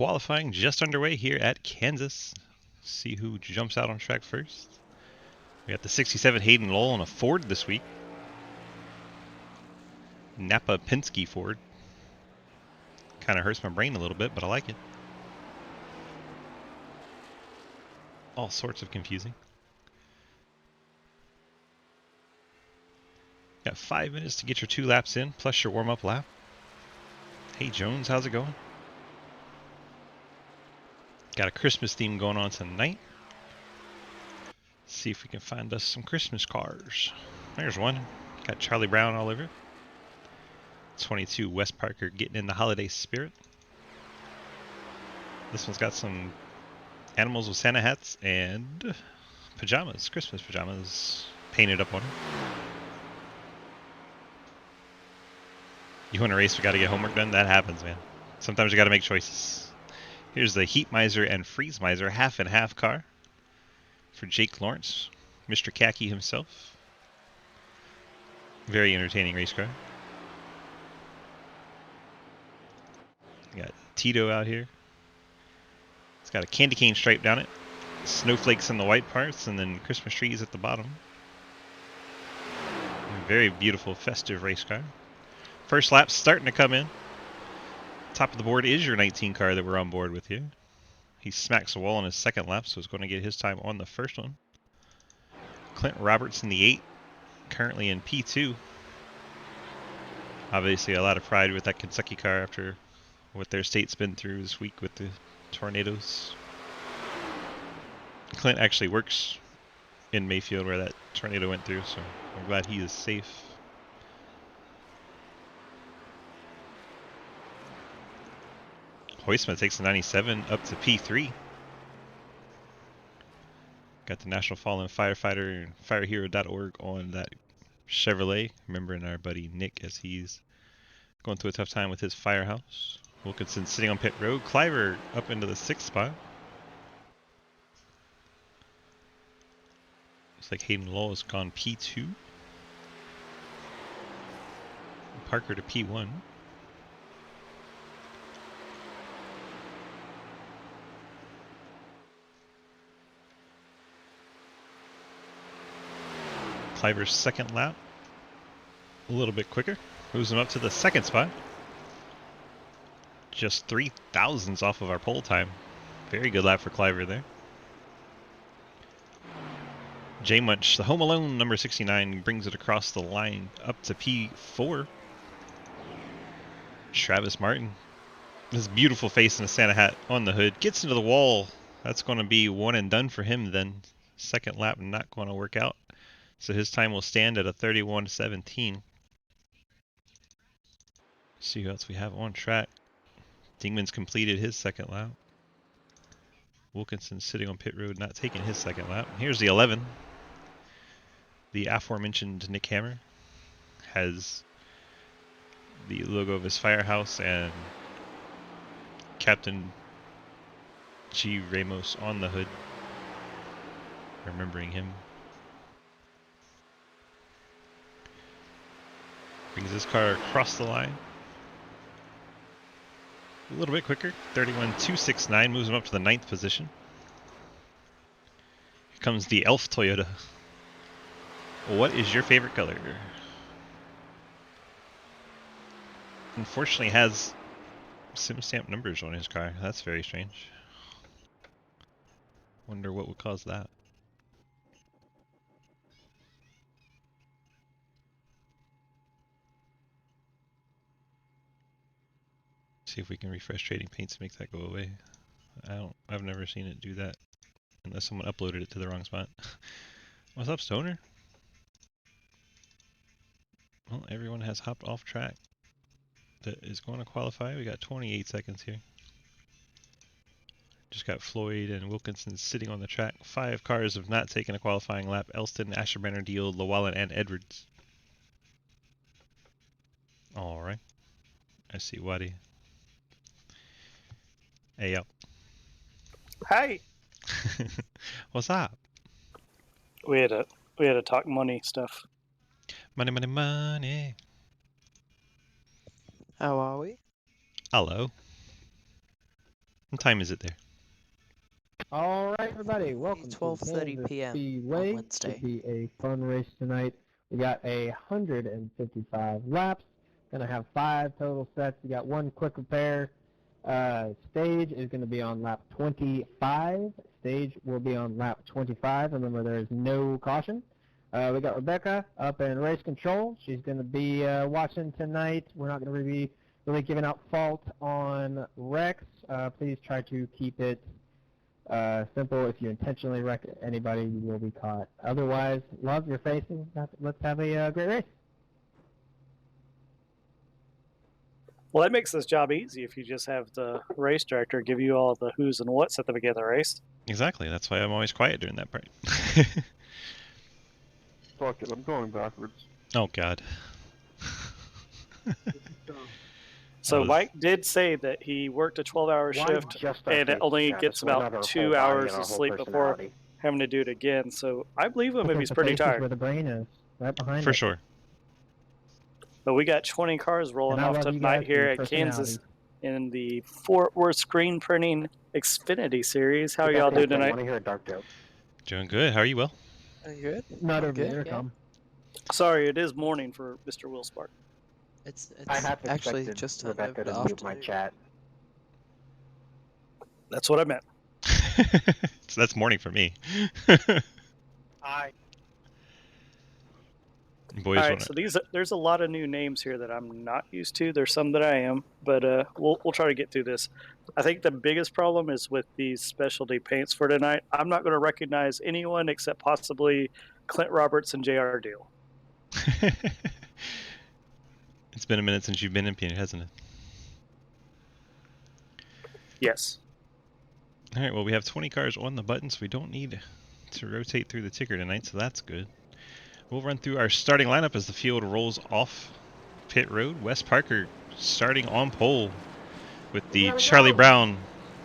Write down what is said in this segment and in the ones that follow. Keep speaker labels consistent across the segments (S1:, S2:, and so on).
S1: Qualifying just underway here at Kansas. See who jumps out on track first. We got the 67 Hayden Lowell on a Ford this week. Napa Penske Ford. Kind of hurts my brain a little bit, but I like it. All sorts of confusing. Got 5 minutes to get your 2 laps in, plus your warm-up lap. Hey Jones, how's it going? Got a Christmas theme going on tonight. See if we can find us some Christmas cars. There's one. Got Charlie Brown all over it. 22 Wes Parker getting in the holiday spirit. This one's got some animals with Santa hats and pajamas, Christmas pajamas, painted up on it. You want to race, we got to get homework done? That happens, man. Sometimes you got to make choices. Here's the Heat Miser and Freeze Miser half and half car for Jake Lawrence, Mr. Khaki himself. Very entertaining race car. We got Tito out here. It's got a candy cane stripe down it, snowflakes in the white parts, and then Christmas trees at the bottom. A very beautiful, festive race car. First lap starting to come in. Top of the board is your 19 car that we're on board with here. He smacks the wall on his second lap, so he's going to get his time on the first one. Clint Roberts in the 8, currently in P2. Obviously a lot of pride with that Kentucky car after what their state's been through this week with the tornadoes. Clint actually works in Mayfield where that tornado went through, so I'm glad he is safe. Hoisma takes the 97 up to P3. Got the National Fallen Firefighter and firehero.org on that Chevrolet. Remembering our buddy Nick as he's going through a tough time with his firehouse. Wilkinson sitting on pit road. Cliver up into the 6th spot. Looks like Hayden Lowell has gone P2. Parker to P1. Cliver's second lap. A little bit quicker. Moves him up to the 2nd spot. Just 3 thousandths off of our pole time. Very good lap for Cliver there. J Munch, the Home Alone number 69, brings it across the line up to P4. Travis Martin, his beautiful face in a Santa hat on the hood, gets into the wall. That's going to be one and done for him then. Second lap not going to work out. So his time will stand at a 31:17. See who else we have on track. Dingman's completed his second lap. Wilkinson sitting on pit road, not taking his second lap. Here's the 11. The aforementioned Nick Hammer has the logo of his firehouse and Captain G. Ramos on the hood. Remembering him. Brings his car across the line. A little bit quicker. 31.269 moves him up to the 9th position. Here comes the Elf Toyota. What is your favorite color? Unfortunately has sim stamp numbers on his car. That's very strange. Wonder what would cause that. See if we can refresh Trading Paints to make that go away. I've never seen it do that unless someone uploaded it to the wrong spot. What's up, Stoner? Well, everyone has hopped off track that is going to qualify. We got 28 seconds here. Just got Floyd and Wilkinson sitting on the track. 5 cars have not taken a qualifying lap. Elston, Asherbanner, Deal, Llewellyn, and Edwards. Alright. I see Waddy. Hey, yo.
S2: Hey,
S1: What's up?
S2: we had to talk money stuff.
S1: Money, money, money.
S3: How are we?
S1: Hello. What time is it there?
S3: All right, everybody, welcome to
S4: 12:30
S3: Kansas
S4: p.m.
S3: Speedway.
S4: on Wednesday.
S3: Should be a fun race tonight. We got 155 laps. Gonna have 5 total sets. We got 1 quick repair. Stage is gonna be on lap 25. Stage will be on lap 25. Remember, there is no caution. We got Rebecca up in race control. She's gonna be watching tonight. We're not gonna be really giving out fault on Rex. Please try to keep it simple. If you intentionally wreck anybody, you will be caught. Otherwise, love your facing. Let's have a great race.
S2: Well, that makes this job easy if you just have the race director give you all the who's and what's at the beginning of the race.
S1: Exactly. That's why I'm always quiet during that part.
S5: Fuck it, I'm going backwards.
S1: Oh God.
S2: So
S1: was-
S2: Mike did say that he worked a 12-hour
S5: Why
S2: shift
S5: just our
S2: and it
S5: face,
S2: only
S5: Travis?
S2: gets
S5: Why not
S2: about
S5: our
S2: 2
S5: whole body
S2: hours
S5: and our
S2: of
S5: whole
S2: sleep before
S5: personality?
S2: having to do it again. So I believe him if
S3: Because
S2: he's
S3: the
S2: pretty
S3: face is
S2: tired.
S3: where the brain is, right behind
S1: For
S3: it.
S1: sure.
S2: But we got 20 cars rolling
S3: And I
S2: off
S3: love you
S2: tonight
S3: guys for
S2: here
S3: your
S2: at Kansas
S3: personalities.
S2: in the Fort Worth screen printing Xfinity series. How are y'all doing
S5: I
S2: tonight?
S5: want to hear a dark joke.
S1: Doing good. How are you, Will?
S4: Are you good?
S3: Not
S4: I'm
S3: over the
S4: good,
S3: intercom.
S2: Sorry, it is morning for Mr. Will Spark.
S4: It's
S5: I have
S4: actually
S5: expected
S4: just turned
S5: Rebecca
S4: over
S5: to
S4: to
S5: mute my
S4: afternoon.
S5: chat.
S2: That's what I meant.
S1: So that's morning for me. Boys
S2: All right,
S1: want
S2: so there's a lot of new names here that I'm not used to. There's some that I am, but we'll try to get through this. I think the biggest problem is with these specialty paints for tonight. I'm not going to recognize anyone except possibly Clint Roberts and J.R. Deal.
S1: It's been a minute since you've been in Peanut, hasn't it?
S2: Yes.
S1: All right. Well, we have 20 cars on the button, so we don't need to rotate through the ticker tonight, so that's good. We'll run through our starting lineup as the field rolls off pit road. Wes Parker starting on pole with the Charlie Brown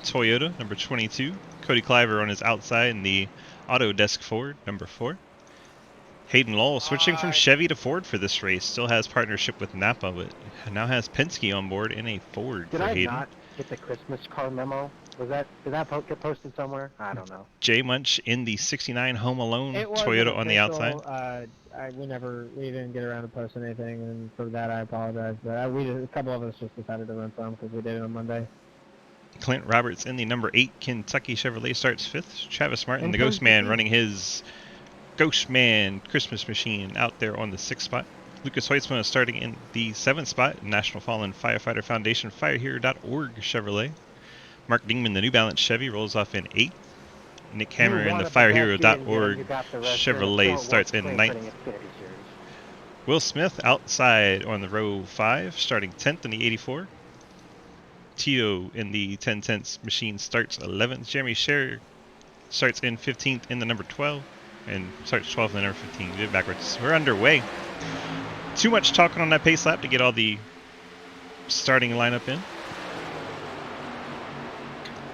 S1: Toyota, number 22. Cody Cliver on his outside in the Autodesk Ford, number 4. Hayden Lowell switching from Chevy to Ford for this race. Still has partnership with Napa, but now has Penske on board in a Ford
S5: Did
S1: for
S5: I
S1: Hayden.
S5: not get the Christmas car memo? Did that get posted somewhere? I don't know.
S1: Jay Munch in the 69 Home Alone
S3: It was
S1: Toyota on the outside.
S3: We didn't get around to posting anything, and for that I apologize. But a couple of us just decided to run some because we did it on Monday.
S1: Clint Roberts in the number 8 Kentucky Chevrolet starts 5th. Travis Martin,
S3: And
S1: the Ghost
S3: turns
S1: Man,
S3: 15.
S1: running his Ghost Man Christmas machine out there on the 6th spot. Lucas Hoitzman is starting in the 7th spot. National Fallen Firefighter Foundation FireHero.org Chevrolet. Mark Dingman, the New Balance Chevy, rolls off in 8th. Nick Hammer in the FireHero.org Chevrolet starts in 9th. Will Smith outside on the row 5, starting 10th in the 84. Tio in the 1010s machine starts 11th. Jeremy Sher starts in 15th in the number 12 and starts 12th in the number 15. We did it backwards. We're underway. Too much talking on that pace lap to get all the starting lineup in.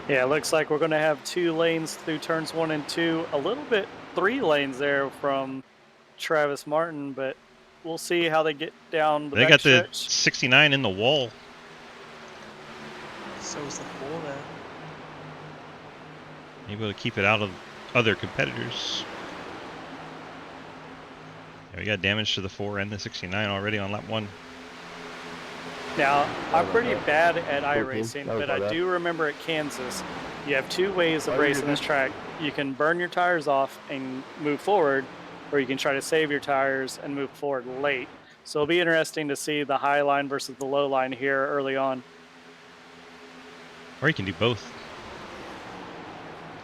S2: Yeah, it looks like we're going to have 2 lanes through turns 1 and 2. A little bit 3 lanes there from Travis Martin, but we'll see how they get down the
S1: They
S2: back
S1: got the
S2: stretch.
S1: 69 in the wall.
S4: So is the 4 there.
S1: Able to keep it out of other competitors. Yeah, we got damage to the 4 and the 69 already on lap 1.
S2: Now, I'm pretty bad at iRacing, but I do remember at Kansas, you have 2 ways of racing this track. You can burn your tires off and move forward, or you can try to save your tires and move forward late. So it'll be interesting to see the high line versus the low line here early on.
S1: Or you can do both.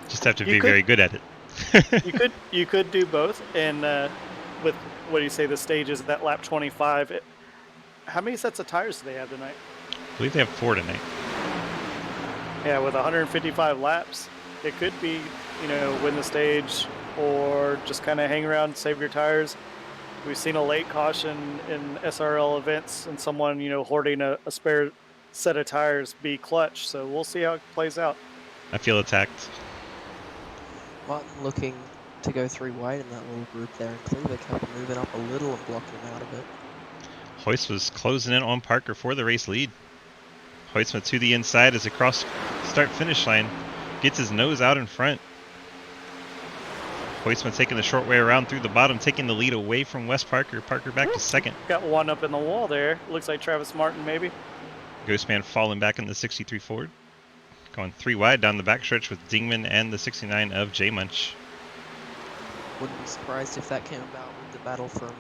S1: Just have to be very good at it.
S2: you could do both, and with what do you say the stage is at lap 25. How many sets of tires do they have tonight?
S1: I believe they have 4 tonight.
S2: Yeah, with 155 laps, it could be, win the stage or just kind of hang around, save your tires. We've seen a late caution in SRL events and someone, hoarding a spare set of tires be clutch. So we'll see how it plays out.
S1: I feel attacked.
S4: Martin looking to go 3 wide in that little group there, and Cleaver kept moving up a little and blocking him out of it.
S1: Hoist was closing in on Parker for the race lead. Hoytsma to the inside as across start-finish line. Gets his nose out in front. Hoytsma taking the short way around through the bottom, taking the lead away from Wes Parker. Parker back to second.
S2: Got one up in the wall there. Looks like Travis Martin, maybe.
S1: Ghostman falling back in the 63 Ford. Going 3 wide down the backstretch with Dingman and the 69 of J Munch.
S4: Wouldn't be surprised if that came about with the battle from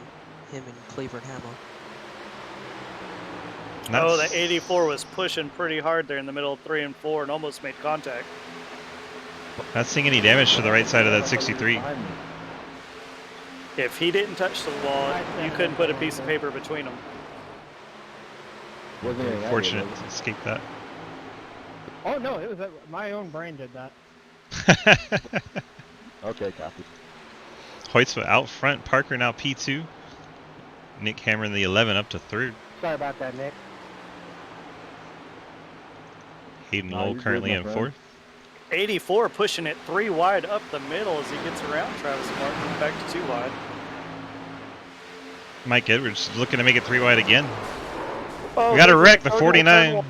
S4: him and Cleaver and Hammer.
S2: Oh, the 84 was pushing pretty hard there in the middle of 3 and 4 and almost made contact.
S1: Not seeing any damage to the right side of that 63.
S2: If he didn't touch the wall, you couldn't put a piece of paper between them.
S1: Fortunate to escape that.
S3: Oh no, it was my own brain did that.
S6: Okay, copy.
S1: Hoytsma out front. Parker now P2. Nick hammering the 11 up to third.
S5: Sorry about that, Nick.
S1: Hayden
S6: No,
S1: Lowell
S6: you're
S1: currently
S6: good,
S1: in
S6: my
S1: fourth.
S2: 84 pushing it 3 wide up the middle as he gets around Travis Martin back to 2 wide.
S1: Mike Edwards looking to make it 3 wide again.
S2: Oh,
S1: We got a
S2: there's
S1: wreck, the
S2: turn
S1: 49.
S2: wall.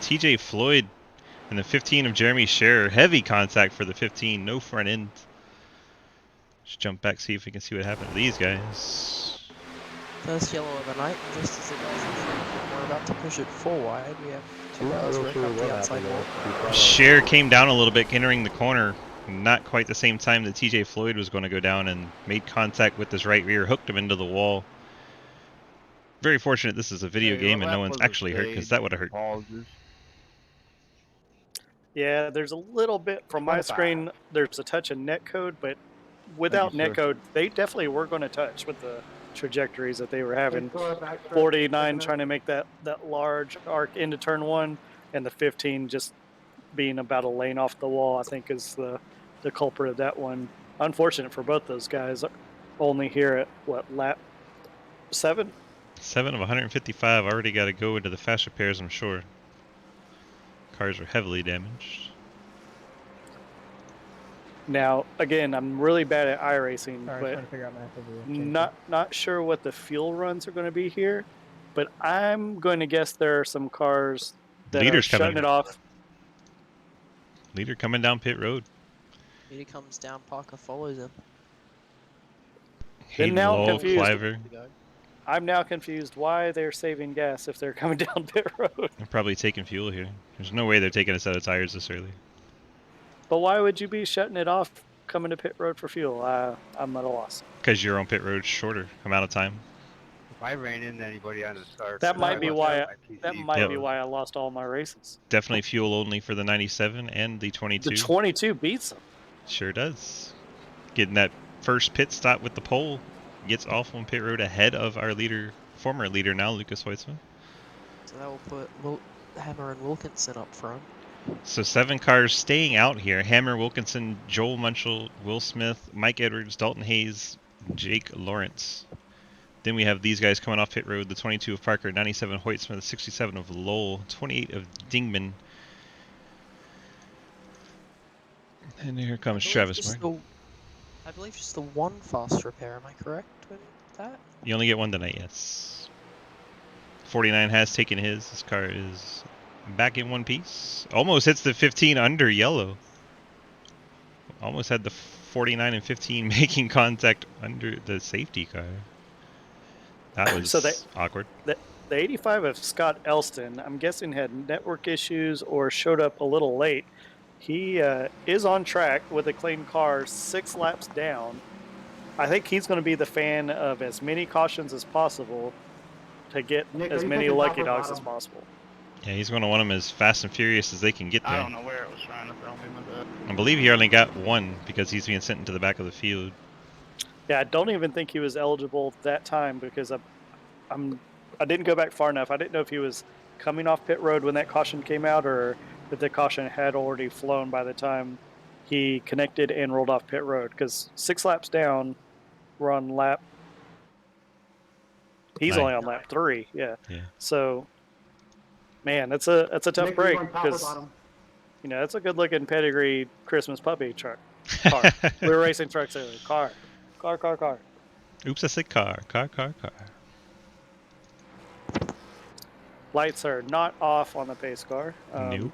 S1: TJ Floyd and the 15 of Jeremy Scherer. Heavy contact for the 15. No front end. Just jump back, see if we can see what happened to these guys.
S4: First yellow of the night, and just as the guys in front were about to push it 4 wide, we have 2 guys wreck up the outside wall.
S1: Scherer came down a little bit entering the corner. Not quite the same time that TJ Floyd was going to go down and made contact with his right rear. Hooked him into the wall. Very fortunate this is a video game and no one's actually hurt because that would have hurt.
S2: Yeah, there's a little bit from my
S5: 25.
S2: screen. There's a touch of net code, but without
S6: Thank you,
S2: net
S6: sir.
S2: code, they definitely were going to touch with the trajectories that they were having.
S5: Hey, Thor, back stretch,
S2: 49
S5: listen
S2: trying to make that large arc into turn 1, and the 15 just being about a lane off the wall, I think, is the culprit of that one. Unfortunate for both those guys. Only here at, what, lap 7?
S1: 7 of 155 already got to go into the fast repairs, I'm sure. Cars are heavily damaged.
S2: Now, again, I'm really bad at iRacing,
S3: Sorry, I was
S2: but
S3: trying to figure out my
S2: not sure what the fuel runs are going to be here. But I'm going to guess there are some cars that
S1: Leader's
S2: are shutting
S1: coming.
S2: it off.
S1: Leader coming down pit road.
S4: He comes down, Parker follows him.
S1: Hayden
S2: now I'm
S1: Lowell,
S2: confused.
S1: Cliver.
S2: I'm now confused why they're saving gas if they're coming down pit road.
S1: They're probably taking fuel here. There's no way they're taking us out of tires this early.
S2: But why would you be shutting it off coming to pit road for fuel? I'm at a loss.
S1: Because your own pit road's shorter amount of time.
S7: If I ran into anybody on the start,
S2: That might be why. That might
S1: Yep.
S2: be why I lost all my races.
S1: Definitely fuel only for the 97 and the 22.
S2: The 22 beats them.
S1: Sure does. Getting that first pit stop with the pole. Gets off on pit road ahead of our leader, former leader now, Lucas Hoytsma.
S4: So that will put Hammer and Wilkinson up front.
S1: So 7 cars staying out here. Hammer, Wilkinson, Joel Munchell, Will Smith, Mike Edwards, Dalton Hayes, Jake Lawrence. Then we have these guys coming off pit road. The 22 of Parker, 97 Hoytsma, the 67 of Lowell, 28 of Dingman. And here comes Travis Martin.
S4: I believe just the one fast repair, am I correct with that?
S1: You only get one tonight, yes. 49 has taken his. This car is back in one piece. Almost hits the 15 under yellow. Almost had the 49 and 15 making contact under the safety car. That was awkward.
S2: The 85 of Scott Elston, I'm guessing, had network issues or showed up a little late. He is on track with a clean car 6 laps down. I think he's going to be the fan of as many cautions as possible to get
S5: Nick,
S2: as
S5: are you
S2: many
S5: thinking
S2: lucky
S5: top or
S2: dogs as
S5: bottom?
S2: possible.
S1: Yeah, he's going to want them as fast and furious as they can get there.
S7: I don't know where it was trying to throw me with that.
S1: I believe he only got one because he's being sent into the back of the field.
S2: Yeah, I don't even think he was eligible that time because I didn't go back far enough. I didn't know if he was coming off pit road when that caution came out or if the caution had already flown by the time he connected and rolled off pit road. Because 6 laps down, we're on lap. He's
S1: 9.
S2: only on lap 3. Yeah.
S1: Yeah.
S2: So, man, that's a tough
S5: Nick, are you
S2: break
S5: on top or
S2: because
S5: bottom?
S2: that's a good looking pedigree Christmas puppy truck. Car. We were racing trucks earlier. Car.
S1: Oops, I said car. Car.
S2: Lights are not off on the pace car.
S1: Nope.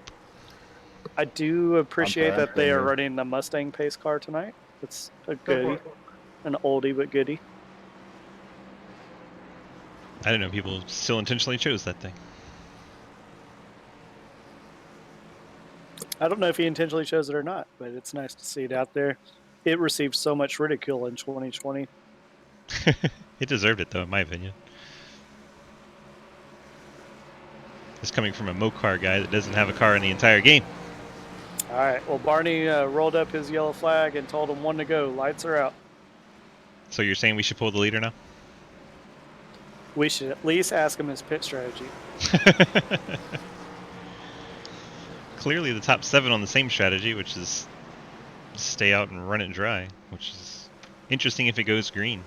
S2: I do appreciate that they are
S3: Fantastic.
S2: running the Mustang pace car tonight. It's a goodie, an oldie but goodie.
S1: I didn't know people still intentionally chose that thing.
S2: I don't know if he intentionally chose it or not, but it's nice to see it out there. It received so much ridicule in 2020.
S1: It deserved it, though, in my opinion. It's coming from a Mokar guy that doesn't have a car in the entire game.
S2: All right. Well, Barney rolled up his yellow flag and told him 1 to go. Lights are out.
S1: So you're saying we should pull the leader now?
S2: We should at least ask him his pit strategy.
S1: Clearly the top 7 on the same strategy, which is stay out and run it dry, which is interesting if it goes green.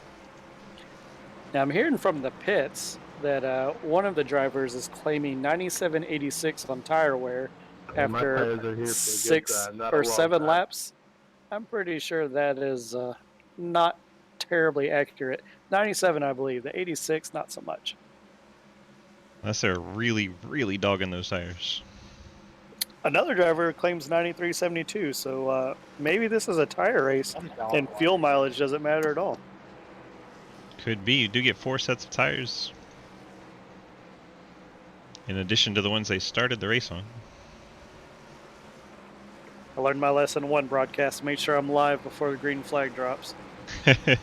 S2: Now, I'm hearing from the pits that one of the drivers is claiming 97.86 on tire wear after 6 or 7 laps. I'm pretty sure that is not terribly accurate. 97, I believe. The 86, not so much.
S1: Unless they're really, really dogging those tires.
S2: Another driver claims 93.72, so maybe this is a tire race and fuel mileage doesn't matter at all.
S1: Could be. You do get 4 sets of tires in addition to the ones they started the race on.
S2: I learned my lesson 1 broadcast. Make sure I'm live before the green flag drops. I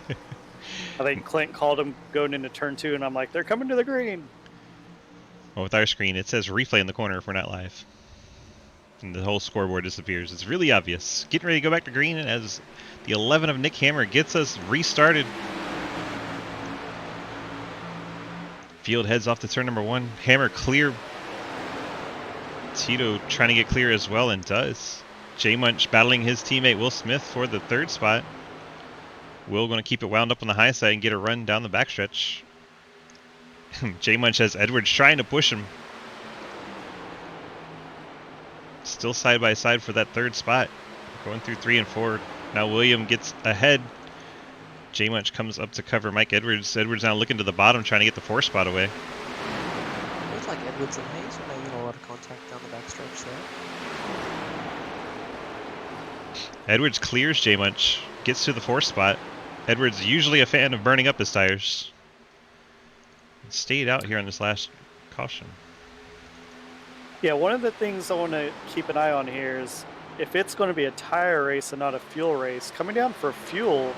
S2: think Clint called him going into turn 2, and I'm like, they're coming to the green.
S1: Well, with our screen, it says replay in the corner if we're not live. And the whole scoreboard disappears. It's really obvious. Getting ready to go back to green as the 11 of Nick Hammer gets us restarted. Field heads off to turn number 1. Hammer clear. Tito trying to get clear as well and does. J Munch battling his teammate Will Smith for the 3rd spot. Will going to keep it wound up on the high side and get a run down the backstretch. J Munch has Edwards trying to push him. Still side by side for that 3rd spot. Going through 3 and 4. Now William gets ahead. J Munch comes up to cover Mike Edwards. Edwards now looking to the bottom, trying to get the 4th spot away.
S4: Looks like Edwards and Hayes are making a lot of contact down the backstretch there.
S1: Edwards clears J Munch, gets to the 4th spot. Edwards usually a fan of burning up his tires. Stayed out here on this last caution.
S2: Yeah, one of the things I want to keep an eye on here is if it's going to be a tire race and not a fuel race, coming down for fuel,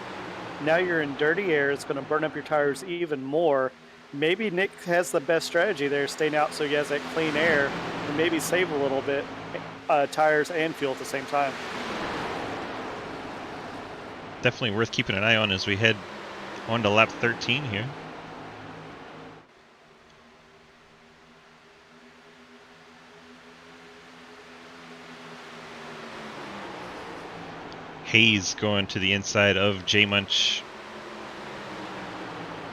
S2: now you're in dirty air, it's going to burn up your tires even more. Maybe Nick has the best strategy there, staying out so he has that clean air and maybe save a little bit tires and fuel at the same time.
S1: Definitely worth keeping an eye on as we head on to lap 13 here. Hayes going to the inside of J Munch.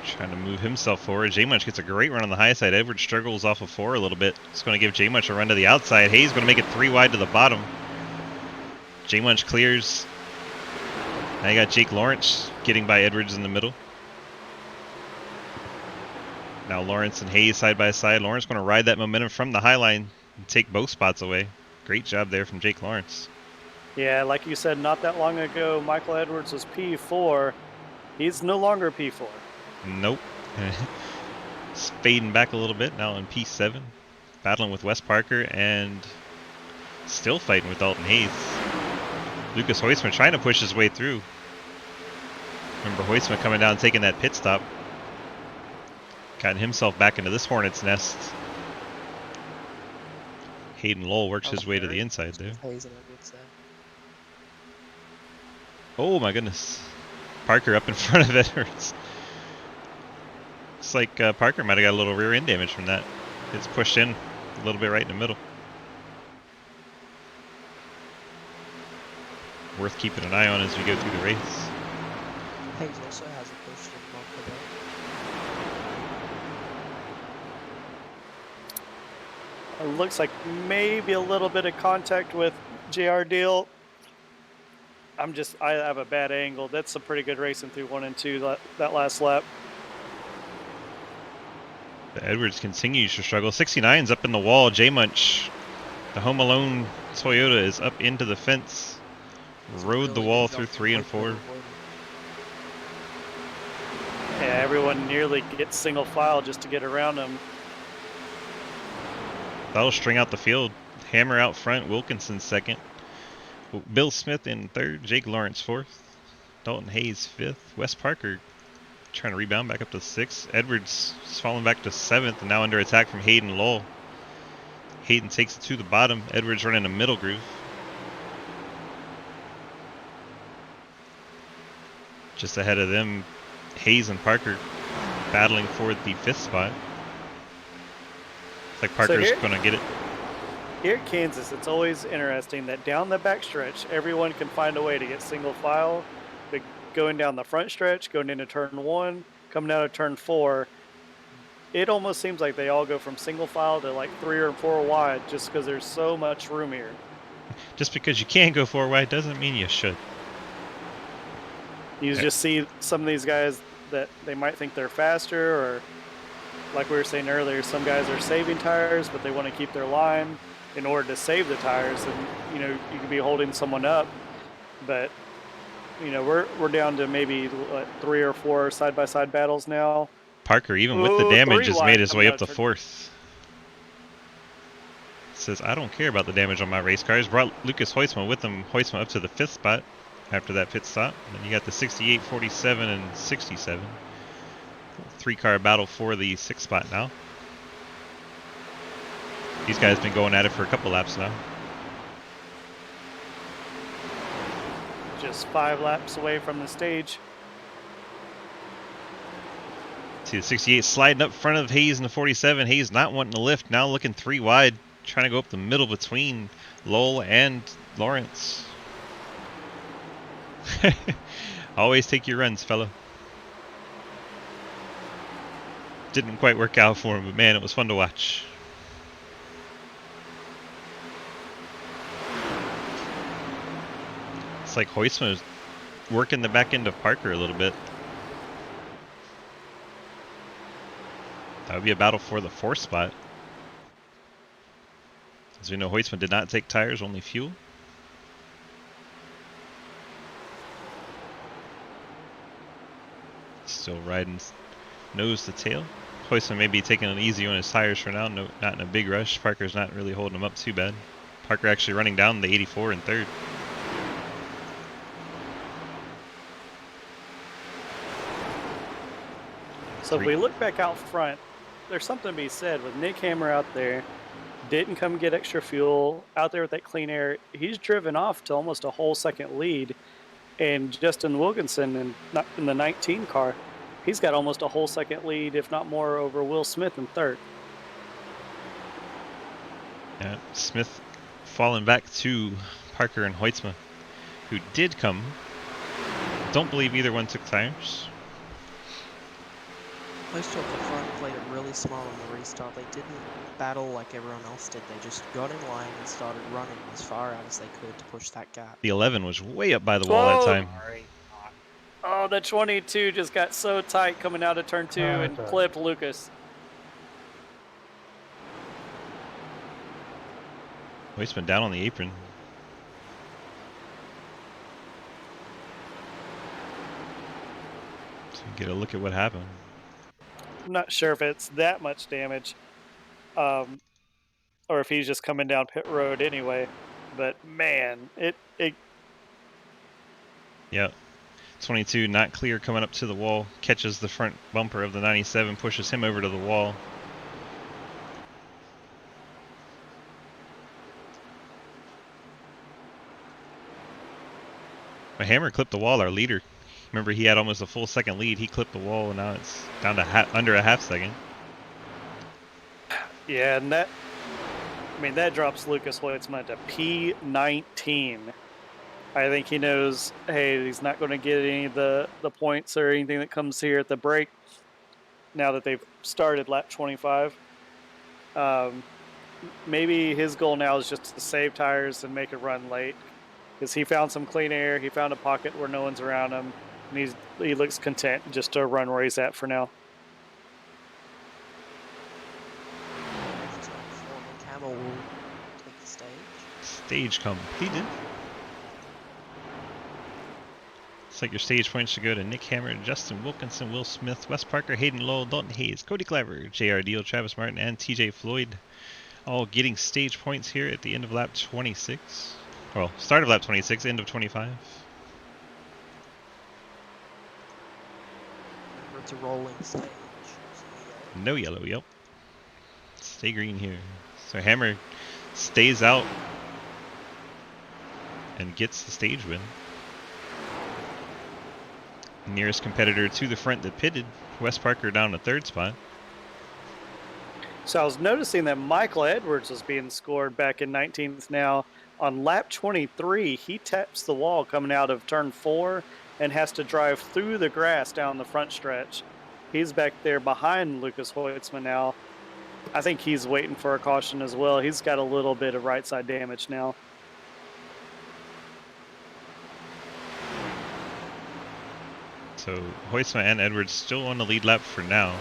S1: Trying to move himself forward. J Munch gets a great run on the high side. Edwards struggles off of 4 a little bit. It's going to give J Munch a run to the outside. Hayes going to make it 3 wide to the bottom. J Munch clears. Now you got Jake Lawrence getting by Edwards in the middle. Now Lawrence and Hayes side by side. Lawrence going to ride that momentum from the high line and take both spots away. Great job there from Jake Lawrence.
S2: Yeah, like you said not that long ago, Michael Edwards was P4. He's no longer P4.
S1: Nope. It's fading back a little bit now in P7. Battling with Wes Parker and still fighting with Dalton Hayes. Lucas Hoisman trying to push his way through. Remember Hoisman coming down and taking that pit stop. Gotten himself back into this hornet's nest. Hayden Lowell works his way to the inside there.
S4: Hayes and Edwards there.
S1: Oh my goodness. Parker up in front of Edwards. Looks like Parker might have got a little rear end damage from that. It's pushed in a little bit right in the middle. Worth keeping an eye on as we go through the race.
S4: Hayes also has a push in marker there.
S2: It looks like maybe a little bit of contact with JR Deal. I have a bad angle. That's a pretty good racing through 1 and 2 that last lap.
S1: But Edwards continues to struggle. 69's up in the wall. J-Munch, the Home Alone Toyota, is up into the fence. Rode the wall through 3 and 4.
S2: Yeah, everyone nearly gets single file just to get around him.
S1: That'll string out the field. Hammer out front. Wilkinson second. Bill Smith in third. Jake Lawrence fourth. Dalton Hayes fifth. Wes Parker trying to rebound back up to sixth. Edwards is falling back to seventh and now under attack from Hayden Lowell. Hayden takes it to the bottom. Edwards running a middle groove. Just ahead of them, Hayes and Parker battling for the fifth spot. Looks like Parker's going to get it.
S2: Here at Kansas, it's always interesting that down the back stretch, everyone can find a way to get single file. But going down the front stretch, going into turn 1, coming out of turn 4, it almost seems like they all go from single file to like 3 or 4 wide just because there's so much room here.
S1: Just because you can go 4 wide doesn't mean you should.
S2: You just see some of these guys that they might think they're faster, or like we were saying earlier, some guys are saving tires, but they want to keep their line in order to save the tires. And, you know, you could be holding someone up, but, you know, we're down to maybe what, 3 or 4 side-by-side battles now.
S1: Parker, even with the damage, has made his way up to 4th. Says, I don't care about the damage on my race cars. Brought Lucas Hoisman with him. Hoisman up to the 5th spot after that pit stop. Then you got the 68, 47, and 67. 3-car battle for the 6th spot now. These guys have been going at it for a couple laps now.
S2: Just 5 laps away from the stage.
S1: See the 68 sliding up front of Hayes in the 47. Hayes not wanting to lift, now looking 3 wide, trying to go up the middle between Lowell and Lawrence. Always take your runs, fella. Didn't quite work out for him, but man, it was fun to watch. It's like Hoisman is working the back end of Parker a little bit. That would be a battle for the 4th spot. As we know, Hoisman did not take tires, only fuel. Still riding nose to tail. Hoisman may be taking it easy on his tires for now, not in a big rush. Parker's not really holding him up too bad. Parker actually running down the 84 in 3rd.
S2: So if we look back out front, there's something to be said with Nick Hammer out there. Didn't come get extra fuel out there with that clean air. He's driven off to almost a whole second lead. And Justin Wilkinson in the 19 car, he's got almost a whole second lead, if not more, over Will Smith in 3rd.
S1: Yeah, Smith falling back to Parker and Hoitzma, who did come. Don't believe either one took tires.
S4: Most of the front played it really small in the restart. They didn't battle like everyone else did. They just got in line and started running as far out as they could to push that gap.
S1: The 11 was way up by the wall that time.
S2: Oh, the 22 just got so tight coming out of turn 2 and clipped Lucas.
S1: Hoisman down on the apron. So you get a look at what happened.
S2: I'm not sure if it's that much damage, or if he's just coming down pit road anyway. But man, it
S1: yeah. 22 not clear coming up to the wall, catches the front bumper of the 97, pushes him over to the wall. But Hammer clipped the wall, our leader. Remember, he had almost a full second lead. He clipped the wall, and now it's down to under a half second.
S2: Yeah, and that drops Lucas Hoitzman to P19. I think he knows, hey, he's not going to get any of the points or anything that comes here at the break now that they've started lap 25. Maybe his goal now is just to save tires and make a run late, because he found some clean air. He found a pocket where no one's around him, and he looks content just to run where he's at for now.
S1: Stage completed. Looks like your stage points should go to Nick Hammer, Justin Wilkinson, Will Smith, Wes Parker, Hayden Lowell, Dalton Hayes, Cody Clever, J.R. Deal, Travis Martin, and T.J. Floyd. All getting stage points here at the end of lap 26. Well, start of lap 26, end of 25.
S4: Remember, it's a rolling stage.
S1: No yellow, yep. Stay green here. So Hammer stays out and gets the stage win. Nearest competitor to the front that pitted, Wes Parker down to third spot.
S2: So I was noticing that Michael Edwards was being scored back in 19th now. On lap 23, he taps the wall coming out of turn 4 and has to drive through the grass down the front stretch. He's back there behind Lucas Hoitzman now. I think he's waiting for a caution as well. He's got a little bit of right side damage now.
S1: So Hoitzman and Edwards still on the lead lap for now.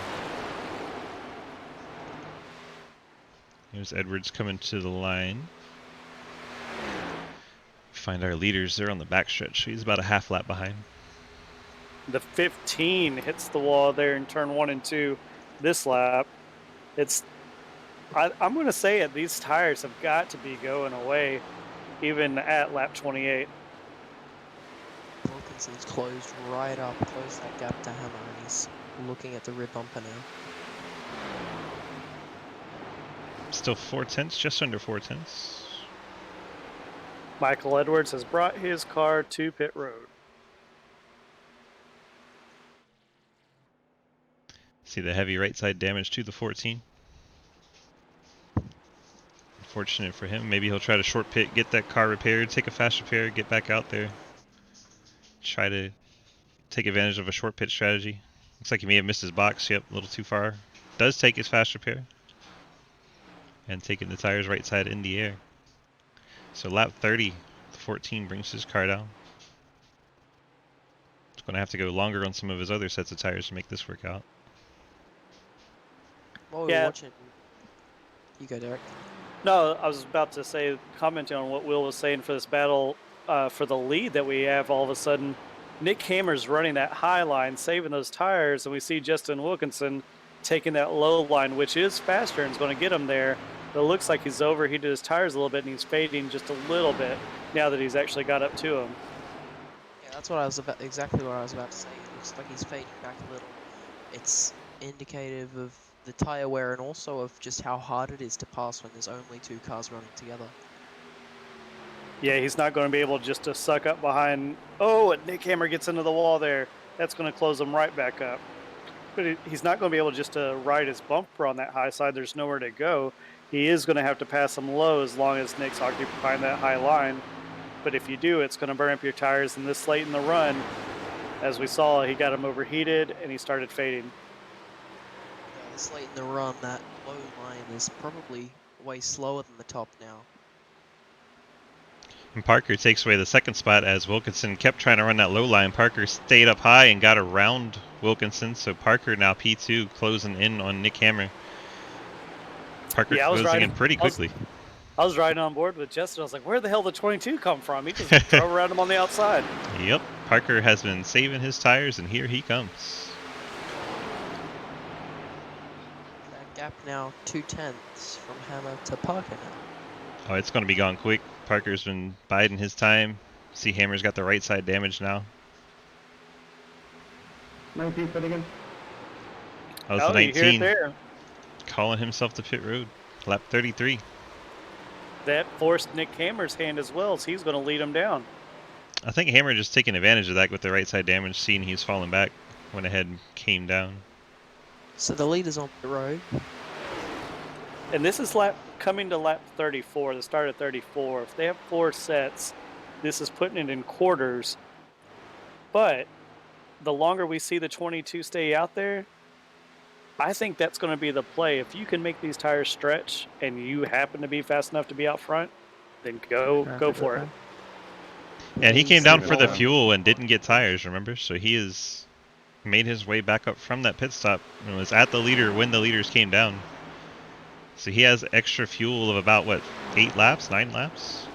S1: Here's Edwards coming to the line. Find our leaders. They're on the backstretch. He's about a half lap behind.
S2: The 15 hits the wall there in turn 1 and 2 this lap. I'm going to say it. These tires have got to be going away even at lap 28.
S4: Wilkinson's closed right up, closed that gap to Hammer, and he's looking at the rear bumper now.
S1: Still 4/10, just under 4/10.
S2: Michael Edwards has brought his car to pit road.
S1: See the heavy right side damage to the 14. Unfortunate for him. Maybe he'll try to short pit, get that car repaired, take a fast repair, get back out there. Try to take advantage of a short pit strategy. Looks like he may have missed his box. Yep, a little too far. Does take his fast repair. And taking the tires right side in the air. So lap 30, the 14 brings his car down. He's going to have to go longer on some of his other sets of tires to make this work out.
S4: While we were watching, you go, Derek.
S2: No, I was about to say, commenting on what Will was saying for this battle, for the lead that we have all of a sudden. Nick Hammer's running that high line, saving those tires, and we see Justin Wilkinson taking that low line, which is faster and is going to get him there. But it looks like he's overheated his tires a little bit, and he's fading just a little bit now that he's actually got up to him.
S4: Yeah, that's what I was about. Exactly what I was about to say. It looks like he's fading back a little. It's indicative of the tire wear and also of just how hard it is to pass when there's only two cars running together.
S2: Yeah, he's not going to be able just to suck up behind. Oh, and Nick Hammer gets into the wall there. That's going to close him right back up. But he's not going to be able just to ride his bumper on that high side. There's nowhere to go. He is going to have to pass him low as long as Nick's occupying that high line. But if you do, it's going to burn up your tires. And this late in the run, as we saw, he got him overheated and he started fading.
S4: Yeah, this late in the run, that low line is probably way slower than the top now.
S1: And Parker takes away the second spot as Wilkinson kept trying to run that low line. Parker stayed up high and got around Wilkinson, so Parker now P2 closing in on Nick Hammer. Parker closing in pretty quickly.
S2: I was riding on board with Justin. I was like, where the hell did the 22 come from? He just drove around him on the outside.
S1: Yep, Parker has been saving his tires, and here he comes.
S4: That gap now 2/10 from Hammer to Parker now.
S1: Oh, it's going to be gone quick. Parker's been biding his time. See, Hammer's got the right side damage now.
S3: 19 foot again.
S1: That was the 19.
S2: You hear it there.
S1: Calling himself to pit road. Lap 33.
S2: That forced Nick Hammer's hand as well, so he's going to lead him down.
S1: I think Hammer just taking advantage of that with the right side damage, seeing he's falling back, went ahead and came down.
S4: So the leader's on the road.
S2: And this is coming to lap 34, the start of 34. If they have 4 sets, this is putting it in quarters. But the longer we see the 22 stay out there, I think that's going to be the play. If you can make these tires stretch and you happen to be fast enough to be out front, then go for it.
S1: And he came down for the fuel and didn't get tires, remember? So he has made his way back up from that pit stop and was at the leader when the leaders came down. So he has extra fuel of about, what, 8 laps, 9 laps?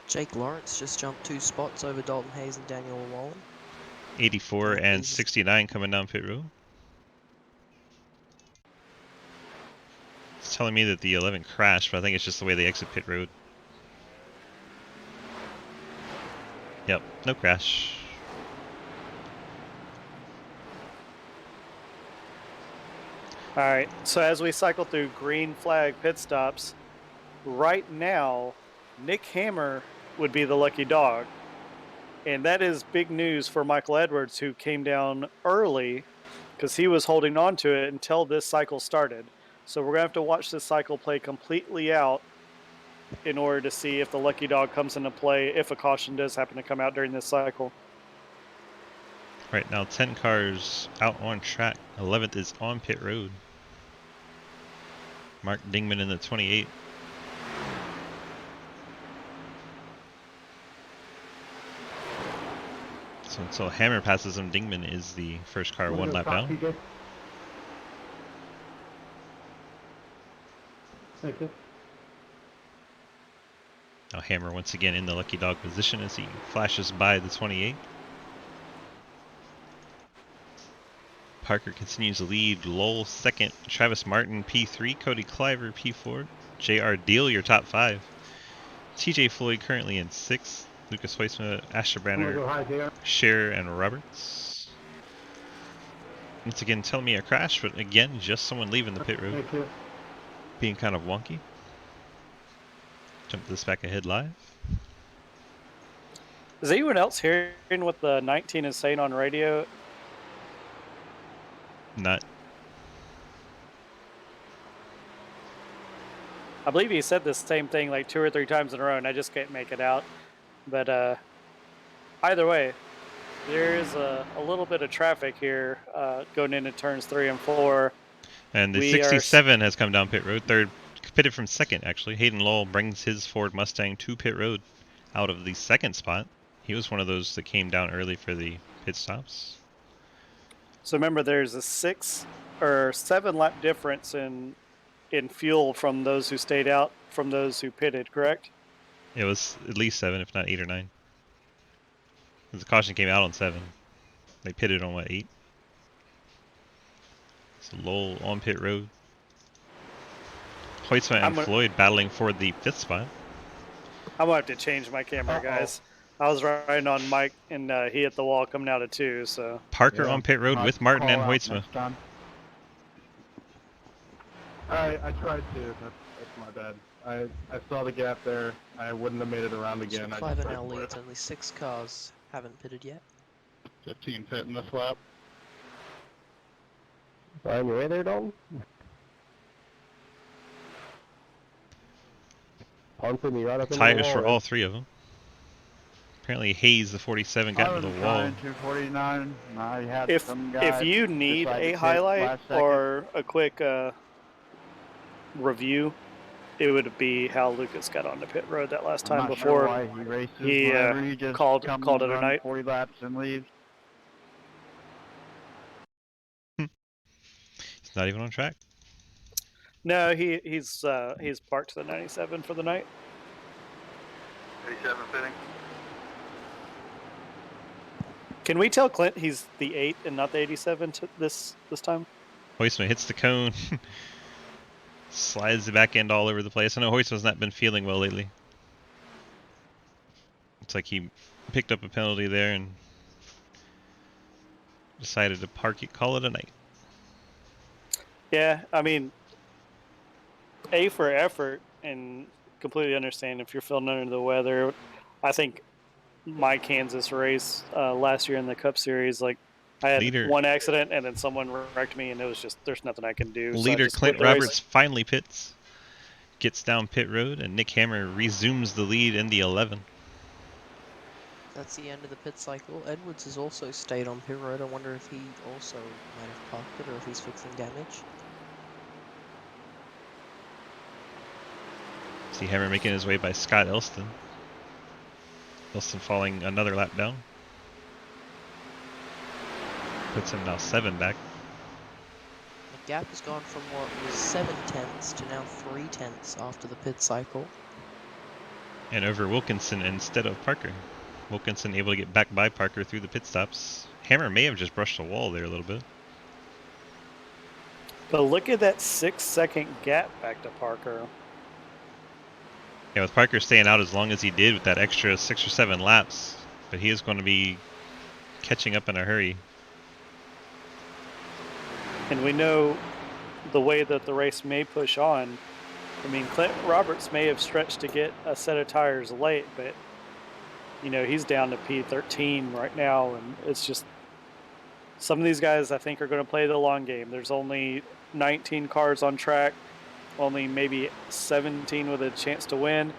S4: Jake Lawrence just jumped 2 spots over Dalton Hayes and Daniel Wallen.
S1: 84
S4: Yeah,
S1: and
S4: he's-
S1: 69 coming down pit road. It's telling me that the 11 crashed, but I think it's just the way they exit pit road. Yep, no crash.
S2: All right. So as we cycle through green flag pit stops, right now, Nick Hammer would be the lucky dog. And that is big news for Michael Edwards, who came down early because he was holding on to it until this cycle started. So we're going to have to watch this cycle play completely out in order to see if the lucky dog comes into play, if a caution does happen to come out during this cycle.
S1: Right now, 10 cars out on track. 11th is on pit road. Mark Dingman in the 28. So until Hammer passes him, Dingman is the first car one lap down.
S3: Thank you.
S1: Now Hammer once again in the lucky dog position as he flashes by the 28. Parker continues to lead. Lowell second. Travis Martin P3. Cody Cliver P4. J.R. Deal your top 5. TJ Floyd currently in 6th. Lucas Hoisma, Asher Banner, Scherer, and Roberts. Once again, telling me a crash, but again, just someone leaving the pit road. Being kind of wonky. Jump this back ahead live.
S2: Is anyone else hearing what the 19 is saying on radio?
S1: Not.
S2: I believe he said the same thing like 2 or 3 times in a row, and I just can't make it out. But either way, there is a little bit of traffic here going into turns 3 and 4.
S1: And the 67 has come down pit road. Third, pitted from second, actually. Hayden Lowell brings his Ford Mustang to pit road out of the second spot. He was one of those that came down early for the pit stops.
S2: So remember, there's a 6 or 7 lap difference in fuel from those who stayed out from those who pitted, correct?
S1: It was at least 7, if not 8 or 9. The caution came out on 7. They pitted on, what, 8? So Lowell on pit road. Hoytsma and Floyd battling for the 5th spot.
S2: I'm going to have to change my camera, guys. I was riding on Mike, and he hit the wall coming out of 2, so...
S1: Parker on pit road with Martin and Hoytsma.
S6: I tried to. That's my bad. I saw the gap there. I wouldn't have made it around again.
S4: Cliver now leads. Only 6 cars haven't pitted yet.
S6: 15 pitting this lap.
S3: On your way there, Dalton? Punching me right up in
S1: Tires
S3: the wall,
S1: for all 3 of them. Apparently Hayes, the 47, got into the wall.
S7: 249. I had
S2: If you need a highlight or a quick review, it would be how Lucas got on the pit road that last time before he called it a night.
S7: 40 laps and leaves.
S1: He's not even on track.
S2: No, he's parked the 97 for the night.
S7: 87 fitting.
S2: Can we tell Clint he's the 8 and not the 87 this time?
S1: Hoytsma hits the cone. Slides the back end all over the place. I know Hoytsma's not been feeling well lately. Looks like he picked up a penalty there and decided to park it, call it a night.
S2: Yeah, I mean, A for effort, and completely understand if you're feeling under the weather. I think my Kansas race last year in the Cup Series, like I had one accident and then someone wrecked me, and it was just there's nothing I can do.
S1: Leader Clint Roberts finally pits, gets down pit road, and Nick Hammer resumes the lead in the 11.
S4: That's the end of the pit cycle. Edwards has also stayed on pit road. I wonder if he also might have parked it or if he's fixing damage.
S1: See Hammer making his way by Scott Elston. Elston falling another lap down. Puts him now 7 back.
S4: The gap has gone from what was 7 tenths to now 3 tenths after the pit cycle.
S1: and over Wilkinson instead of Parker. Wilkinson able to get back by Parker through the pit stops. Hammer may have just brushed the wall there a little bit.
S2: But look at that 6-second gap back to Parker.
S1: Yeah, with Parker staying out as long as he did with that extra 6 or 7 laps, but he is going to be catching up in a hurry.
S2: And we know the way that the race may push on. I mean, Clint Roberts may have stretched to get a set of tires late, but, you know, he's down to P13 right now, and it's just some of these guys I think are going to play the long game. There's only 19 cars on track, only maybe 17 with a chance to win,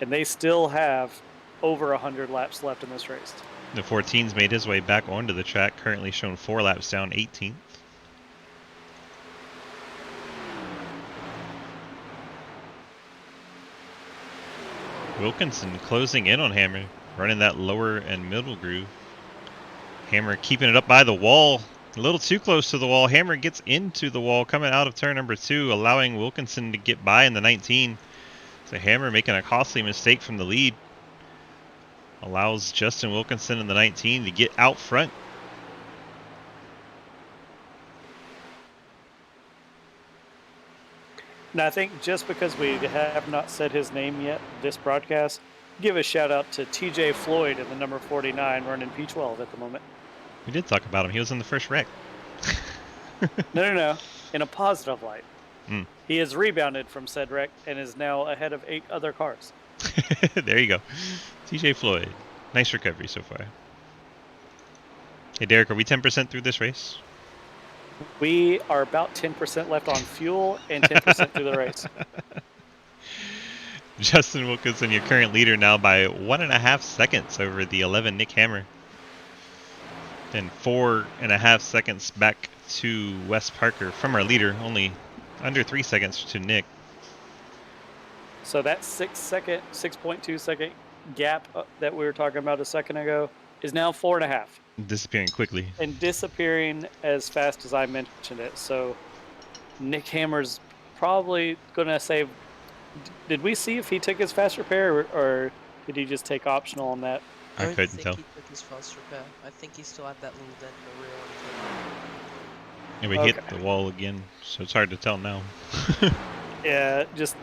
S2: and they still have over 100 laps left in this race.
S1: The 14's made his way back onto the track, currently shown 4 laps down, 18th. Wilkinson closing in on Hammer, running that lower and middle groove. Hammer keeping it up by the wall, a little too close to the wall. Hammer gets into the wall coming out of turn number 2, allowing Wilkinson to get by in the 19. So Hammer making a costly mistake from the lead. Allows Justin Wilkinson in the 19 to get out front.
S2: Now, I think just because we have not said his name yet, this broadcast, give a shout out to TJ Floyd in the number 49 running P12 at the moment.
S1: We did talk about him. He was in the first wreck.
S2: No. In a positive light.
S1: Mm.
S2: He has rebounded from said wreck and is now ahead of 8 other cars.
S1: There you go. TJ Floyd. Nice recovery so far. Hey, Derek, are we 10% through this race?
S2: We are about 10% left on fuel and 10% through the race.
S1: Justin Wilkinson, your current leader now by 1.5 seconds over the 11 Nick Hammer. And 4.5 seconds back to Wes Parker from our leader, only under 3 seconds to Nick.
S2: So that 6.2 second gap that we were talking about a second ago is now 4.5.
S1: Disappearing quickly.
S2: And disappearing as fast as I mentioned it. So Nick Hammer's probably going to save. Did we see if he took his fast repair or did he just take optional on that?
S1: I couldn't
S4: think
S1: tell.
S4: he took his fast repair. I think he still had that little dent in the rear when he came out.
S1: And we hit the wall again, so it's hard to tell now.
S2: Yeah, just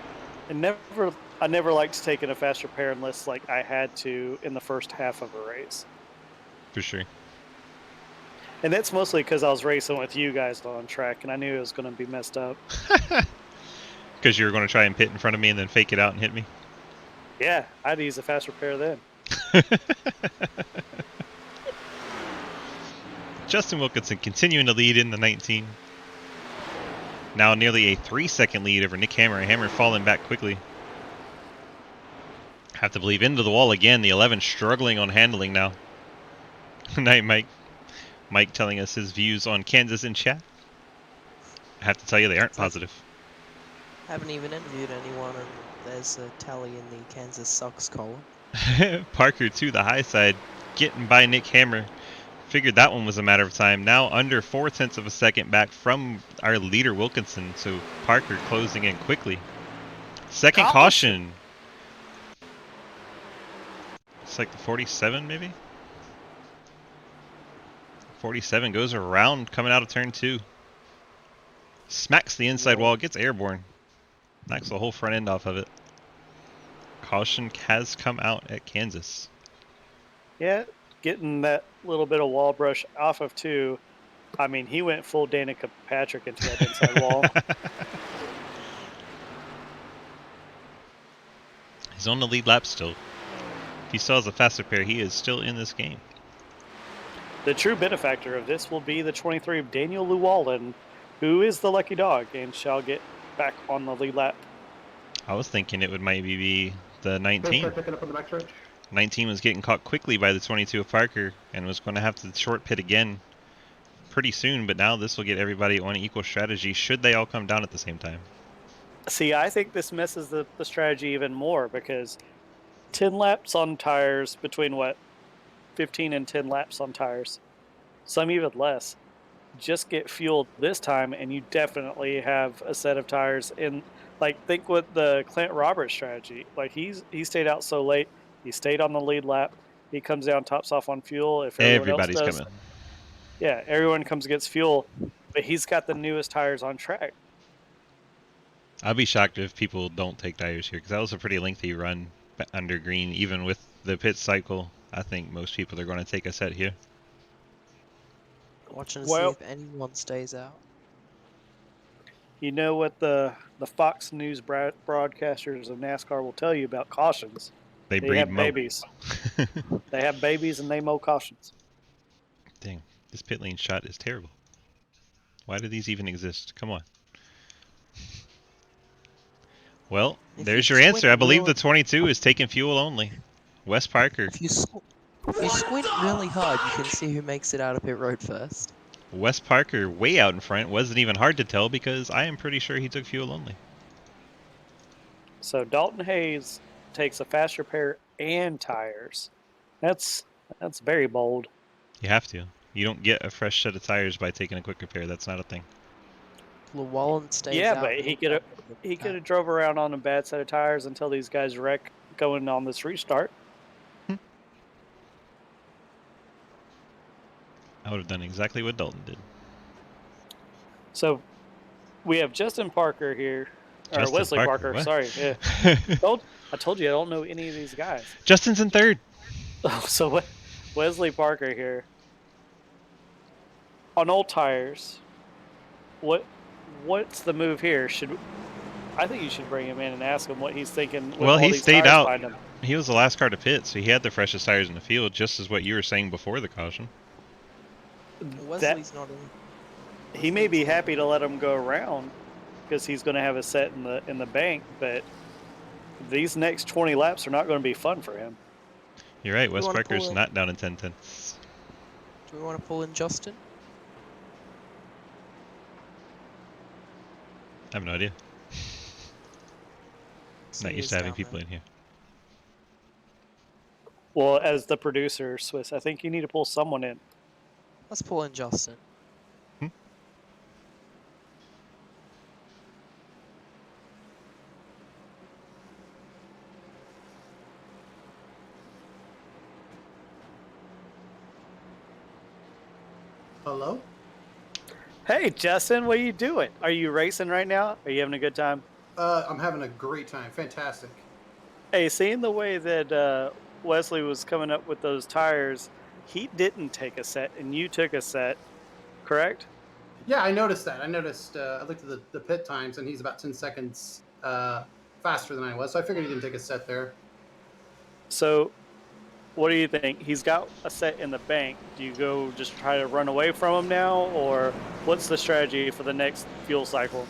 S2: I never liked taking a fast repair unless like I had to in the first half of a race.
S1: For sure.
S2: And that's mostly because I was racing with you guys on track, and I knew it was going to be messed up.
S1: Because you were going to try and pit in front of me and then fake it out and hit me?
S2: Yeah, I'd use a fast repair then.
S1: Justin Wilkinson continuing to lead in the 19. Now nearly a 3-second lead over Nick Hammer. Hammer falling back quickly. Have to believe into the wall again. The 11 struggling on handling now. Night, Mike. Mike telling us his views on Kansas in chat. I have to tell you, they aren't positive.
S4: Haven't even interviewed anyone, and there's a tally in the Kansas sucks column.
S1: Parker to the high side, getting by Nick Hammer. Figured that one was a matter of time. Now under 0.4 of a second back from our leader Wilkinson. So Parker closing in quickly. Second caution. It's like the 47 maybe? 47 goes around coming out of turn 2. Smacks the inside wall, gets airborne. Knocks the whole front end off of it. Caution has come out at Kansas.
S2: Yeah, getting that little bit of wall brush off of 2. I mean, he went full Danica Patrick into that inside wall.
S1: He's on the lead lap still. If he still has a fast repair, he is still in this game.
S2: The true benefactor of this will be the 23 of Daniel Llewellyn, who is the lucky dog and shall get back on the lead lap.
S1: I was thinking it would maybe be the 19.
S6: Start picking up on the back stretch.
S1: 19 was getting caught quickly by the 22 of Parker and was going to have to short pit again pretty soon, but now this will get everybody on equal strategy should they all come down at the same time.
S2: See, I think this messes the strategy even more because 10 laps on tires between 15 and 10 laps on tires, some even less. Just get fueled this time and you definitely have a set of tires in Like, think with the Clint Roberts strategy. Like, he stayed out so late. He stayed on the lead lap. He comes down, tops off on fuel. If everyone else
S1: Everybody's
S2: does,
S1: coming.
S2: yeah, everyone comes and gets fuel. But he's got the newest tires on track.
S1: I'll be shocked if people don't take tires here because that was a pretty lengthy run under green. Even with the pit cycle, I think most people are going to take a set here.
S4: Watching to see
S2: Well,
S4: if anyone stays out.
S2: you know what the Fox News broadcasters of NASCAR will tell you about cautions.
S1: They
S2: They
S1: breed
S2: have
S1: mo.
S2: babies. They have babies and they mow cautions.
S1: Dang, this pit lane shot is terrible. Why do these even exist? Come on. Well,
S4: If
S1: there's
S4: you
S1: your answer. I
S4: squint
S1: believe
S4: really,
S1: the 22 is taking fuel only. Wes Parker.
S4: if you squint really hard, you can see who makes it out of pit road first.
S1: Wes Parker way out in front. Wasn't even hard to tell because I am pretty sure he took fuel only.
S2: So Dalton Hayes takes a faster pair and tires. That's very bold.
S1: You have to. You don't get a fresh set of tires by taking a quick repair. That's not a thing.
S4: Llewellyn stays
S2: Yeah,
S4: out.
S2: but he could have drove around on a bad set of tires until these guys wreck going on this restart.
S1: I would have done exactly what Dalton did.
S2: So we have Justin Parker here, or
S1: Justin
S2: Wesley Parker.
S1: what?
S2: Sorry, yeah. I told you I don't know any of these guys.
S1: Justin's in third.
S2: So Wesley Parker here on old tires. What's the move here? I think you should bring him in and ask him what he's thinking. With
S1: Well,
S2: all
S1: he
S2: these
S1: stayed
S2: tires
S1: out.
S2: behind him.
S1: He was the last car to pit, so he had the freshest tires in the field, just as what you were saying before the caution.
S4: Wesley's not in.
S2: He may be happy to let him go around because he's going to have a set in the bank, but these next 20 laps are not going to be fun for him.
S1: You're right.
S4: We
S1: Wes
S4: wanna
S1: Parker's
S4: pull in-
S1: not down in 10/10.
S4: Do we want to pull in Justin?
S1: I have no idea.
S4: So
S1: Not
S4: he
S1: used
S4: is
S1: to having
S4: down
S1: people
S4: there.
S1: in here.
S2: Well, as the producer, Swiss, I think you need to pull someone in.
S4: Let's pull in Justin.
S8: Hello?
S2: Hey, Justin, what are you doing? Are you racing right now? Are you having a good time?
S8: I'm having a great time. Fantastic.
S2: Hey, seeing the way that Wesley was coming up with those tires, he didn't take a set, and you took a set, correct?
S8: Yeah, I noticed that. I looked at the pit times, and he's about 10 seconds faster than I was, so I figured he didn't take a set there.
S2: So, what do you think? He's got a set in the bank. Do you go just try to run away from him now, or what's the strategy for the next fuel cycle?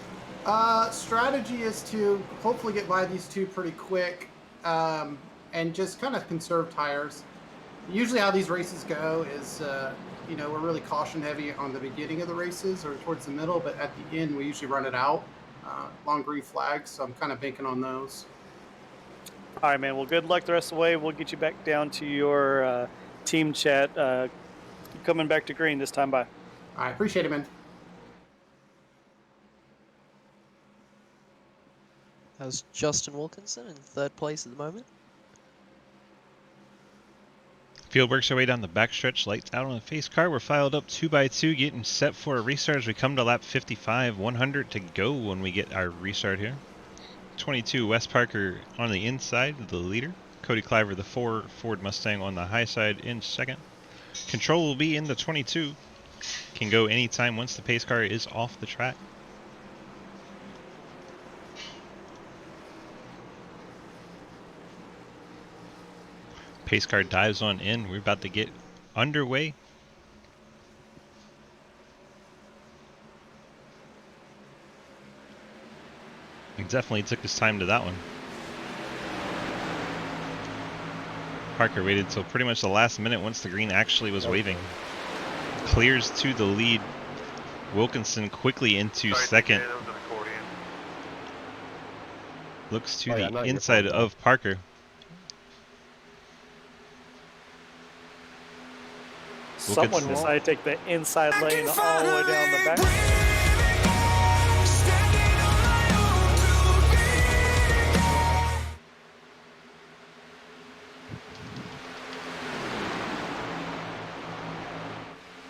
S8: Strategy is to hopefully get by these two pretty quick and just kind of conserve tires. Usually how these races go is, we're really caution heavy on the beginning of the races or towards the middle, but at the end we usually run it out. Long green flags, so I'm kind of banking on those.
S2: All right, man. Well, good luck the rest of the way. We'll get you back down to your team chat. Coming back to green this time. Bye.
S8: I appreciate it, man.
S4: How's Justin Wilkinson in third place at the moment?
S1: Field works our way down the backstretch. Lights out on the face car. We're filed up 2 by 2, getting set for a restart as we come to lap 55. 100 to go when we get our restart here. 22, Wes Parker on the inside, the leader. Cody Cliver, the Ford Mustang, on the high side in second. Control will be in the 22. Can go anytime once the pace car is off the track. Pace car dives on in. We're about to get underway. He definitely took his time to that one. Parker waited till pretty much the last minute once the green actually was waving. Clears to the lead. Wilkinson quickly into second. Looks to the inside of Parker.
S2: Someone decided to take the inside lane all the way down the back.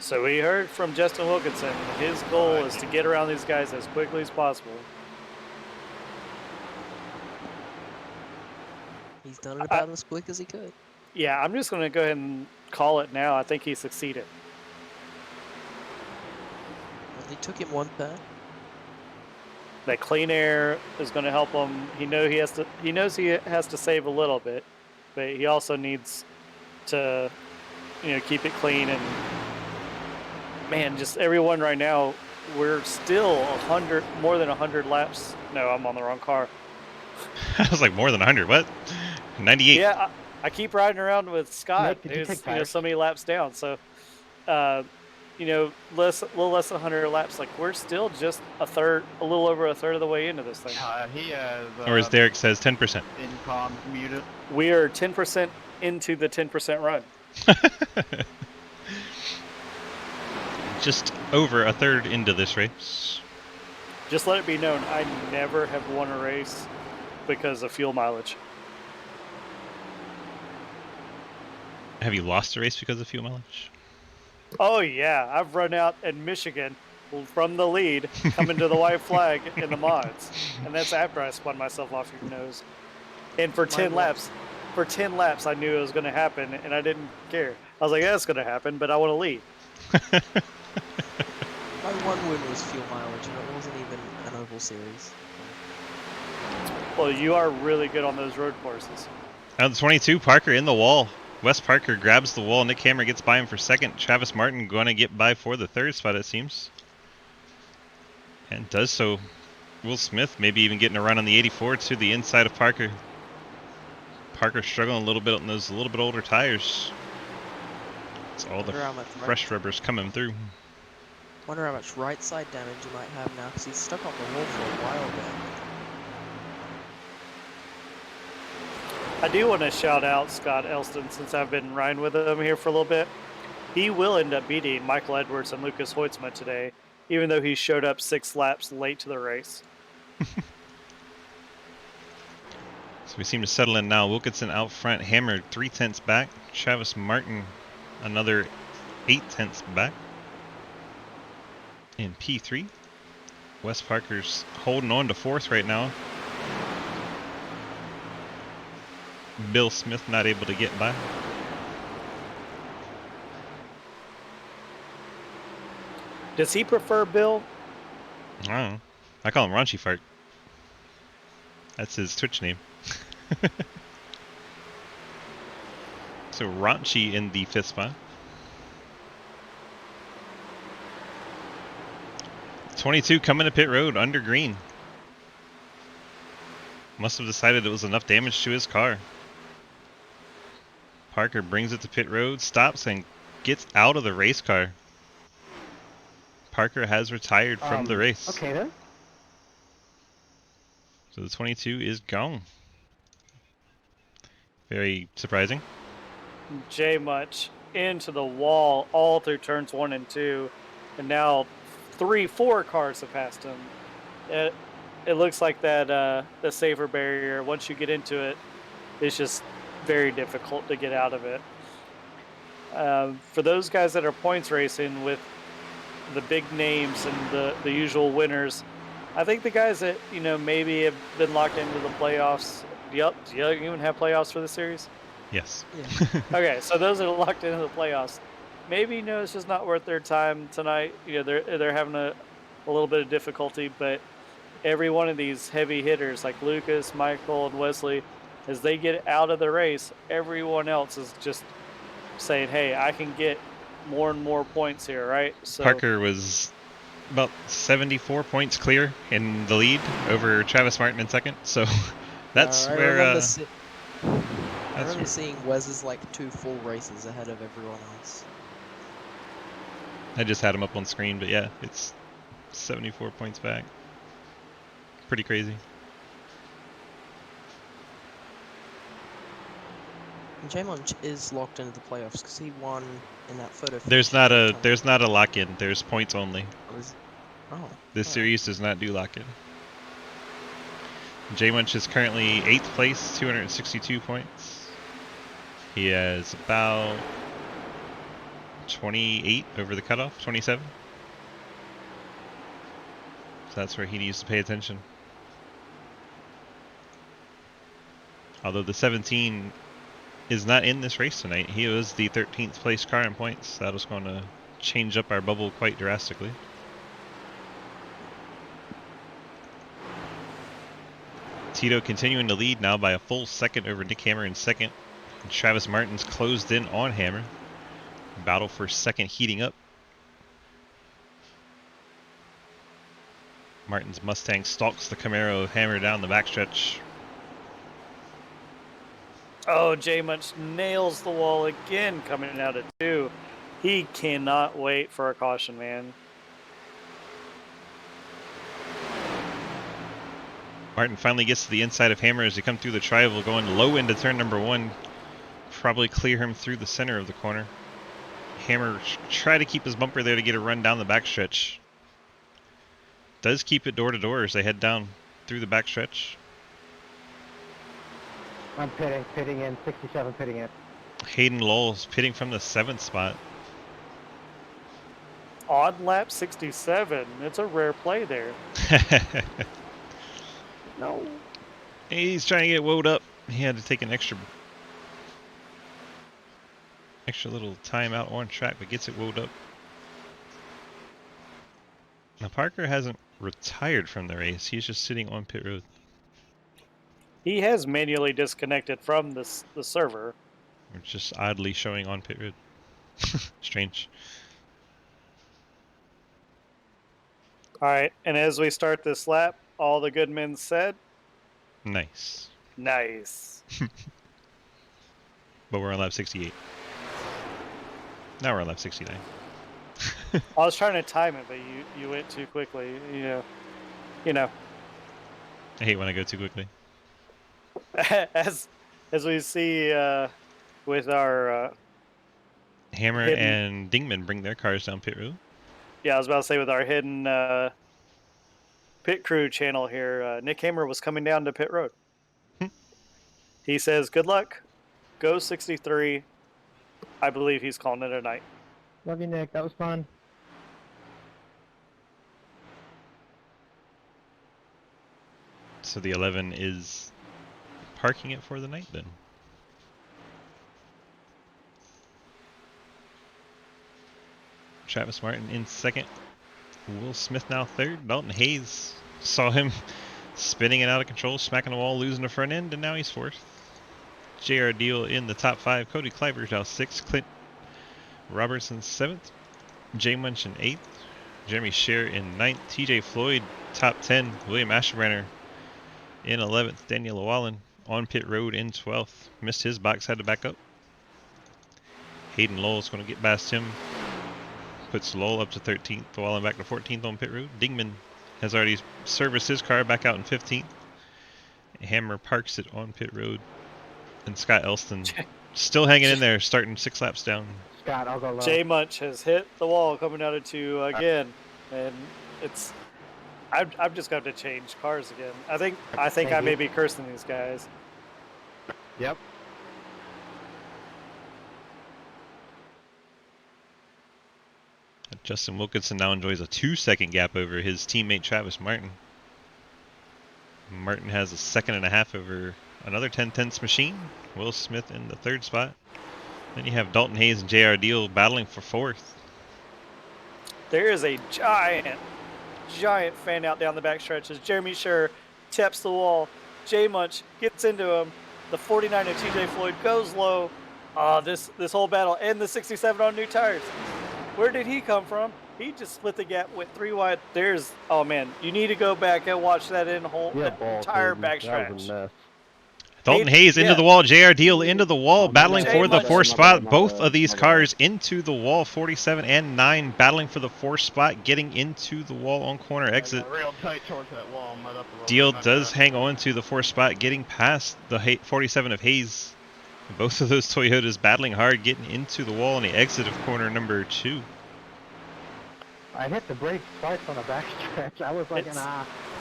S2: So we heard from Justin Wilkinson. His goal is to get around these guys as quickly as possible.
S4: He's done it about as quick as he could.
S2: Yeah, I'm just going to go ahead and call it now. I think he succeeded.
S4: Only took him one turn.
S2: That clean air is going to help him. He knows he has to save a little bit, but he also needs to, keep it clean. And man, just everyone right now, we're still more than 100 laps. No, I'm on the wrong car.
S1: I was like, more than 100. What? 98.
S2: Yeah, I keep riding around with Scott,
S5: Nick, did you
S2: who's so many laps down. So, a little less than 100 laps. Like, we're still just a little over a third of the way into this thing.
S7: He has.
S1: Or as Derek says, 10%.
S7: Incom muted.
S2: We are 10% into the 10% run.
S1: Just over a third into this race.
S2: Just let it be known, I never have won a race because of fuel mileage.
S1: Have you lost a race because of fuel mileage?
S2: Oh yeah, I've run out in Michigan from the lead, coming to the white flag in the mods, and that's after I spun myself off your nose. And for 10 laps, I knew it was going to happen, and I didn't care. I was like, "That's going to happen," but I want to lead.
S4: My one win was fuel mileage, and it wasn't even an oval series.
S2: Well, you are really good on those road courses.
S1: Now the 22, Parker in the wall. Wes Parker grabs the wall. Nick Hammer gets by him for second. Travis Martin going to get by for the third spot, it seems. And does so. Will Smith maybe even getting a run on the 84 to the inside of Parker. Parker struggling a little bit on those a little bit older tires. It's all the fresh rubbers coming through.
S4: Wonder how much right side damage he might have now, because he's stuck on the wall for a while there.
S2: I do want to shout out Scott Elston, since I've been riding with him here for a little bit. He will end up beating Michael Edwards and Lucas Hoitzma today, even though he showed up 6 laps late to the race.
S1: So we seem to settle in now. Wilkinson out front, Hammer 3/10 back. Travis Martin another 8/10 back. In P3, Wes Parker's holding on to 4th right now. Bill Smith not able to get by.
S2: Does he prefer Bill?
S1: I don't know. I call him Raunchy Fart. That's his Twitch name. So Raunchy in the 5th spot. 22 coming to pit road under green. Must have decided it was enough damage to his car. Parker brings it to pit road, stops, and gets out of the race car. Parker has retired from the race.
S5: Okay then.
S1: So the 22 is gone. Very surprising.
S2: J Much into the wall all through turns 1 and 2, and now 4 cars have passed him. It looks like that the safer barrier, once you get into it, it's just very difficult to get out of it. For those guys that are points racing with the big names and the usual winners, I think the guys that maybe have been locked into the playoffs. Do you even have playoffs for the series?
S1: Yes.
S4: Yeah.
S2: Okay, so those that are locked into the playoffs, maybe it's just not worth their time tonight. They're having a little bit of difficulty, but every one of these heavy hitters like Lucas, Michael, and Wesley, as they get out of the race, everyone else is just saying, "Hey, I can get more and more points here," right? So
S1: Parker was about 74 points clear in the lead over Travis Martin in second. So that's
S4: I
S1: where.
S4: remember seeing Wes's like 2 full races ahead of everyone else.
S1: I just had him up on screen, but yeah, it's 74 points back. Pretty crazy.
S4: And J-Munch is locked into the playoffs because he won in that photo.
S1: There's not a lock-in. There's points only. This
S4: alright.
S1: series does not do lock-in. J-Munch is currently 8th place, 262 points. He has about 28 over the cutoff, 27. So that's where he needs to pay attention. Although the 17 is not in this race tonight. He was the 13th place car in points. That was going to change up our bubble quite drastically. Tito continuing to lead now by a full second over Nick Hammer in second. And Travis Martin's closed in on Hammer. Battle for second heating up. Martin's Mustang stalks the Camaro of Hammer down the backstretch.
S2: Oh, J Munch nails the wall again coming out of 2. He cannot wait for a caution, man.
S1: Martin finally gets to the inside of Hammer as they come through the tri-oval, going low into turn number 1. Probably clear him through the center of the corner. Hammer try to keep his bumper there to get a run down the backstretch. Does keep it door to door as they head down through the backstretch.
S5: I'm pitting in, 67 pitting in.
S1: Hayden Lowell's pitting from the 7th spot.
S2: Odd lap 67. It's a rare play there.
S5: No.
S1: He's trying to get woed up. He had to take an extra little time out on track, but gets it woed up. Now Parker hasn't retired from the race. He's just sitting on pit road.
S2: He has manually disconnected from the server.
S1: It's just oddly showing on pit road. Strange.
S2: All right, and as we start this lap, all the good men said,
S1: Nice.
S2: nice.
S1: But we're on lap 68. Now we're on lap 69.
S2: I was trying to time it, but you went too quickly. You know.
S1: I hate when I go too quickly.
S2: As we see with our
S1: Hammer
S2: hidden,
S1: and Dingman bring their cars down pit road.
S2: yeah, I was about to say with our hidden pit crew channel here, Nick Hammer was coming down to pit road. He says, "Good luck, go 63." I believe he's calling it a night.
S3: Love you, Nick. That was fun.
S1: So the 11 is parking it for the night then. Travis Martin in second. Will Smith now third. Dalton Hayes saw him spinning it out of control, smacking the wall, losing the front end, and now he's fourth. JR Deal in the top 5. Cody Kleiber's now 6th. Clint Robertson 7th. Jay Munch in 8th. Jeremy Scher in 9th. TJ Floyd top 10. William Asherbrenner in 11th. Daniel Llewellyn on pit road in 12th. Missed his box, had to back up. Hayden Lowell's going to get past him. Puts Lowell up to 13th. Llewellyn back to 14th on pit road. Dingman has already serviced his car back out in 15th. Hammer parks it on pit road. And Scott Elston still hanging in there, starting 6 laps down.
S5: Scott, I'll go low.
S2: J Munch has hit the wall coming out of 2 again, and it's. I've just got to change cars again. I think I may be cursing these guys.
S6: Yep.
S1: Justin Wilkinson now enjoys a 2-second gap over his teammate Travis Martin. Martin has a 1.5 seconds over another 10/10 machine. Will Smith in the 3rd spot. Then you have Dalton Hayes and JR Deal battling for 4th.
S2: There is a giant fan out down the backstretch as Jeremy Scher taps the wall. J Munch gets into him. The 49 of TJ Floyd goes low. This whole battle and the 67 on new tires. Where did he come from? He just split the gap, went 3 wide. Oh man, you need to go back and watch that entire backstretch.
S1: Dalton Hayes into the wall, JR Deal into the wall, battling for the 4th spot. Both of these cars into the wall, 47 and 9, battling for the 4th spot, getting into the wall on corner exit.
S6: Real tight towards that wall.
S1: Deal does hang on to the 4th spot, getting past the 47 of Hayes. Both of those Toyotas battling hard, getting into the wall on the exit of corner number 2.
S5: I hit the brakes twice on the backstretch. I was like,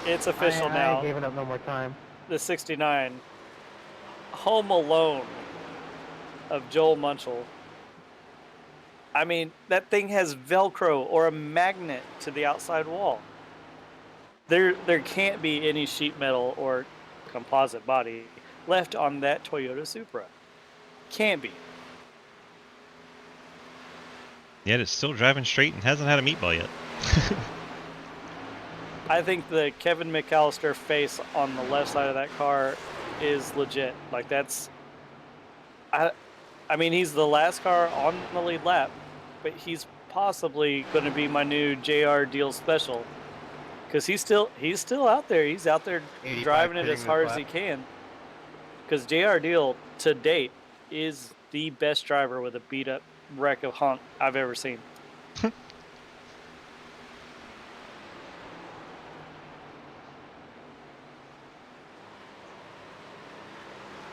S2: It's official now.
S5: I gave it up no more time.
S2: The 69. Home Alone of Joel Munchel. I mean, that thing has Velcro or a magnet to the outside wall. There can't be any sheet metal or composite body left on that Toyota Supra. Can't be.
S1: Yet it's still driving straight and hasn't had a meatball yet.
S2: I think the Kevin McAllister face on the left side of that car is legit. Like that's, I mean, he's the last car on the lead lap, but he's possibly going to be my new JR Deal special, because he's still out there. He's out there
S6: 85
S2: driving it
S6: pitting
S2: as
S6: this
S2: hard as
S6: lap.
S2: he can. Because JR Deal to date is the best driver with a beat up wreck of honk I've ever seen.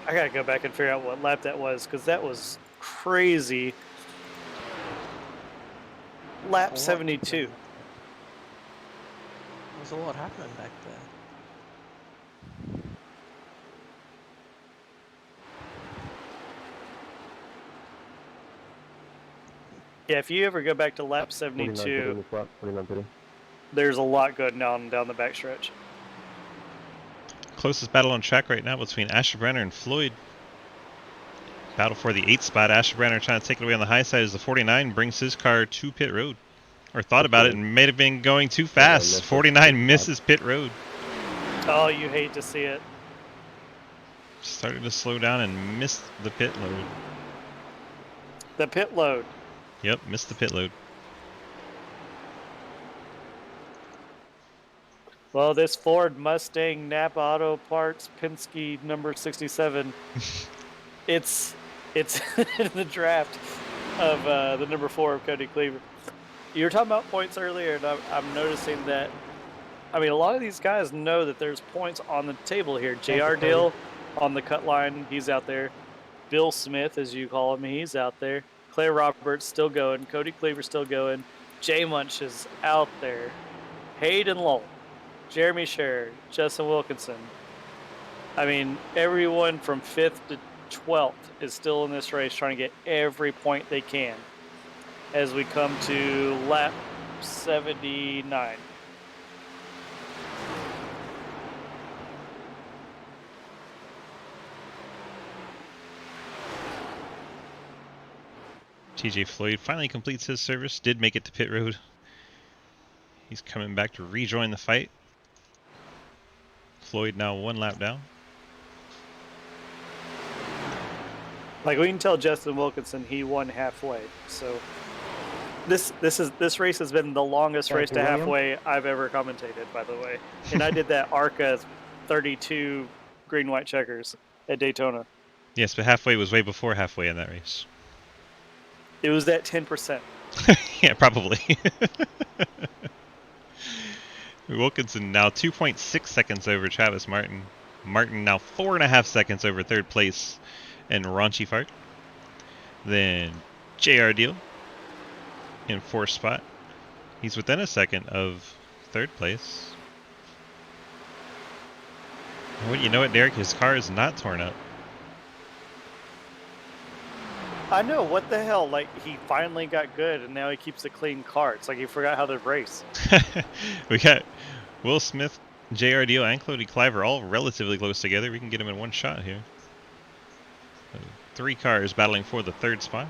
S2: I gotta go back and figure out what lap that was, because that was crazy. Lap 72.
S4: There's a lot happening back there.
S2: Yeah, if you ever go back to lap 72, there's a lot going on down the backstretch.
S1: Closest battle on track right now between Asherbrenner and Floyd. Battle for the 8th spot. Asherbrenner trying to take it away on the high side as the 49 brings his car to pit road. Or thought about it and may have been going too fast. 49 misses pit road.
S2: Oh, you hate to see it.
S1: Started to slow down and missed the pit load.
S2: The pit load.
S1: Yep, missed the pit load.
S2: Well, this Ford Mustang Napa Auto Parts Penske number 67, it's in the draft of the number 4 of Cody Cleaver. You were talking about points earlier, and I'm noticing that, I mean, a lot of these guys know that there's points on the table here. JR Deal on the cut line, he's out there. Bill Smith, as you call him, he's out there. Clay Roberts still going. Cody Cleaver still going. Jay Munch is out there. Hayden Lowell, Jeremy Sherrod, Justin Wilkinson. I mean, everyone from 5th to 12th is still in this race trying to get every point they can as we come to lap 79.
S1: TJ Floyd finally completes his service, did make it to pit road. He's coming back to rejoin the fight. Floyd now 1 lap down.
S2: Like, we can tell Justin Wilkinson he won halfway. So this race has been the longest race to halfway I've ever commentated, by the way. And I did that ARCA 32 green white checkers at Daytona.
S1: Yes, but halfway was way before halfway in that race.
S2: It was at 10%.
S1: Yeah, probably. Wilkinson now 2.6 seconds over Travis Martin. Martin now 4.5 seconds over 3rd place and Raunchy Fart. Then JR Deal in 4th spot. He's within a second of 3rd place. Well, you know what, Derek? His car is not torn up.
S2: I know, what the hell? Like, he finally got good, and now he keeps a clean car. It's like he forgot how to race.
S1: We got Will Smith, JR Deal, and Cody Cliver all relatively close together. We can get them in one shot here. 3 cars battling for the 3rd spot.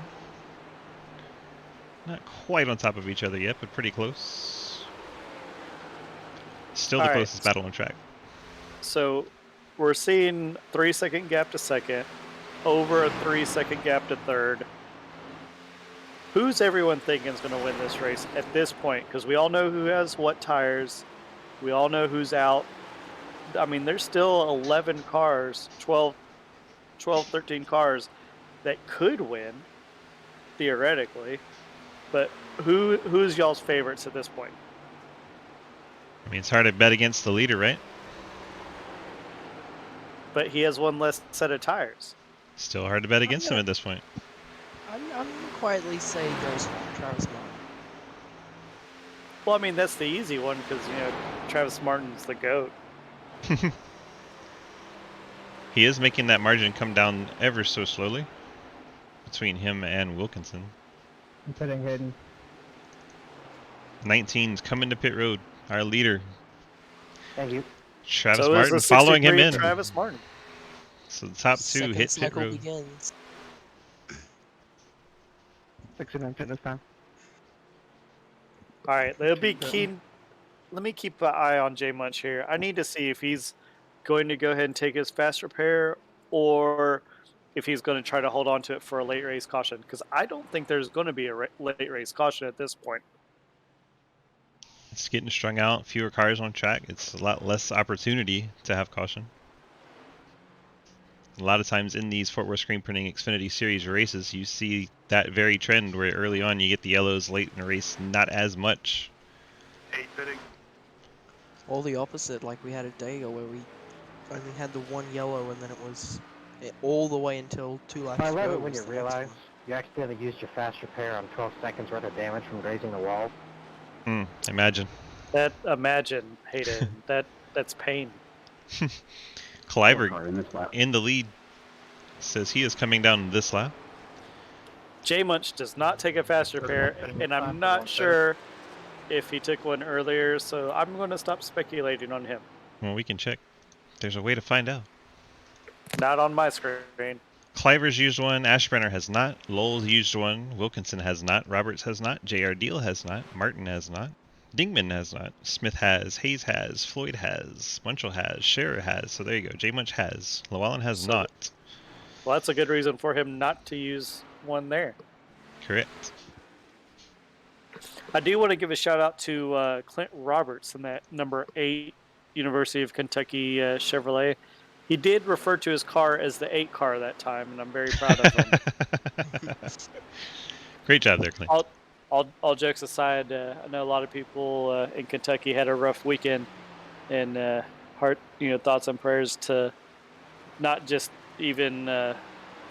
S1: Not quite on top of each other yet, but pretty close. Still the closest battle on track.
S2: So we're seeing 3-second gap to 2nd, over a 3-second gap to 3rd. Who's everyone thinking is going to win this race at this point? Because we all know who has what tires. We all know who's out. I mean, there's still 11 cars, 12, 13 cars that could win, theoretically. But who's y'all's favorites at this point?
S1: I mean, it's hard to bet against the leader, right?
S2: But he has one less set of tires.
S1: Still hard to bet against him at this point.
S4: I'm going to quietly say he goes for Travis Martin.
S2: Well, I mean, that's the easy one because, you know, Travis Martin's the GOAT.
S1: He is making that margin come down ever so slowly between him and Wilkinson.
S3: I'm pitting Hayden.
S1: 19's coming to pit road. Our leader,
S5: Thank you.
S1: Travis
S2: So is
S1: Martin,
S2: the
S1: following him
S2: 63
S1: in.
S2: Travis Martin.
S1: So the top two
S4: Second
S1: hit pit
S4: cycle
S1: road.
S4: begins.
S5: 69 fitness time.
S2: All right, they'll be keen. Let me keep an eye on J Munch here. I need to see if he's going to go ahead and take his fast repair or if he's going to try to hold on to it for a late race caution. Because I don't think there's going to be a late race caution at this point.
S1: It's getting strung out, fewer cars on track. It's a lot less opportunity to have caution. A lot of times in these Fort Worth screen printing Xfinity Series races, you see that very trend where early on you get the yellows, late in the race, not as much.
S7: 8 fitting.
S4: Or the opposite, like we had a day ago where we only had the one yellow and then it was all the way until 2 laps
S5: I
S4: to
S5: love
S4: go
S5: it when
S4: was
S5: you
S4: the
S5: realize
S4: next
S5: you accidentally used your fast repair on 12 seconds worth of damage from grazing the wall.
S1: Imagine.
S2: Imagine, Hayden, that's pain.
S1: Cliver in the lead says he is coming down this lap.
S2: J Munch does not take a fast repair, and I'm not sure if he took one earlier, so I'm going to stop speculating on him.
S1: Well, we can check. There's a way to find out.
S2: Not on my screen.
S1: Cliver's used one, Ashbrenner has not, Lowell's used one, Wilkinson has not, Roberts has not, J.R. Deal has not, Martin has not, Dingman has not, Smith has, Hayes has, Floyd has, Munchell has, Scherer has, so there you go, J. Munch has, Llewellyn has not.
S2: Well, that's a good reason for him not to use one there.
S1: Correct.
S2: I do want to give a shout out to Clint Roberts in that number 8 University of Kentucky Chevrolet. He did refer to his car as the 8 car that time, and I'm very proud of him.
S1: Great job there, Clint.
S2: All jokes aside, I know a lot of people in Kentucky had a rough weekend, and thoughts and prayers to not just even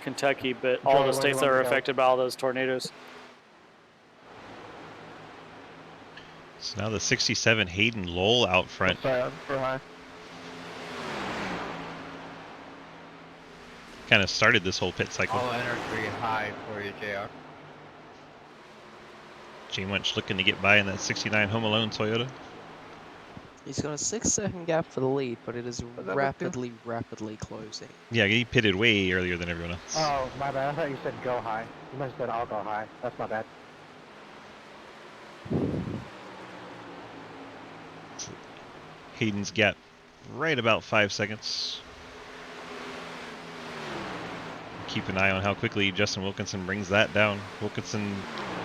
S2: Kentucky, but all the states that were affected by all those tornadoes.
S1: So now the 67 Hayden Lowell out front. Kind of started this whole pit cycle.
S9: All energy high for you, JR.
S1: J. Munch looking to get by in that 69 Home Alone Toyota.
S4: He's got a 6-second gap for the lead, but it is rapidly closing.
S1: Yeah, he pitted way earlier than everyone else.
S5: Oh, my bad. I thought you said go high. You must have said I'll go high. That's my bad.
S1: Hayden's gap right about 5 seconds. Keep an eye on how quickly Justin Wilkinson brings that down. Wilkinson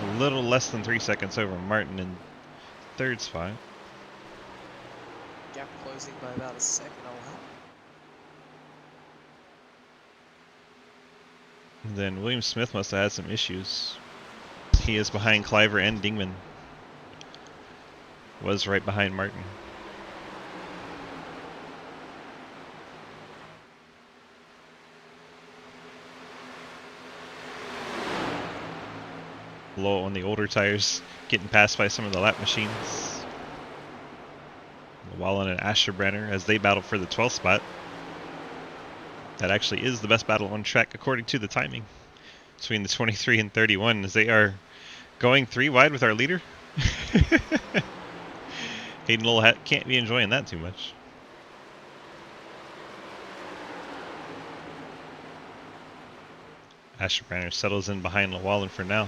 S1: a little less than 3 seconds over Martin in third spot.
S4: Gap closing by about a second a lap.
S1: Then William Smith must have had some issues. He is behind Cliver and Dingman. Was right behind Martin. Low on the older tires, getting passed by some of the lap machines. Llewellyn and Asherbrenner as they battle for the 12th spot. That actually is the best battle on track according to the timing between the 23 and 31 as they are going 3 wide with our leader. Hayden Lowell can't be enjoying that too much. Asherbrenner settles in behind Llewellyn for now.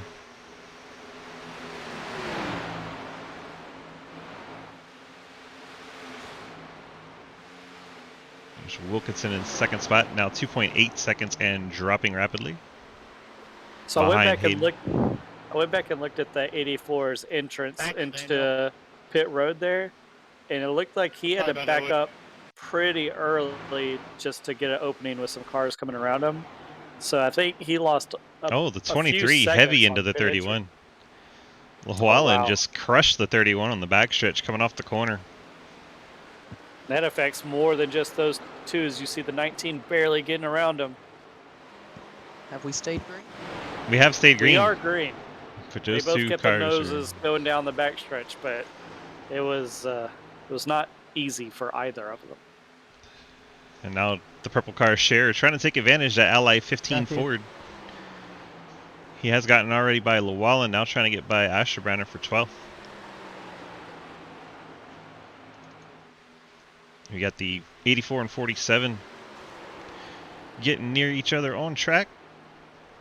S1: Wilkinson in second spot, now 2.8 seconds and dropping rapidly.
S2: So I went back and looked at the 84's entrance into pit road there, and it looked like he had to back up pretty early just to get an opening with some cars coming around him. So I think he lost
S1: the 23 heavy into the 31. Llewellyn just crushed the 31 on the backstretch coming off the corner.
S2: That affects more than just those two, as you see the 19 barely getting around him.
S4: Have we stayed green?
S1: We have stayed green.
S2: We are green.
S1: But
S2: they both kept their noses going down the backstretch, but it was not easy for either of them.
S1: And now the purple car Scherer trying to take advantage of that Ally 15 Ford. He has gotten already by Llewellyn, now trying to get by Asherbrenner for 12th. We got the 84 and 47 getting near each other on track.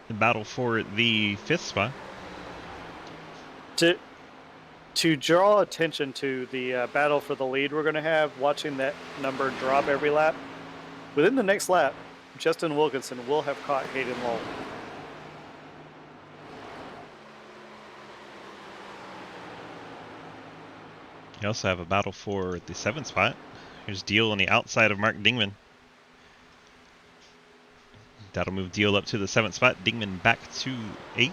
S1: The battle for the 5th spot.
S2: To draw attention to the battle for the lead we're going to have, watching that number drop every lap, within the next lap, Justin Wilkinson will have caught Hayden Lowell.
S1: You also have a battle for the 7th spot. Here's Deal on the outside of Mark Dingman. That'll move Deal up to the 7th spot. Dingman back to 8th.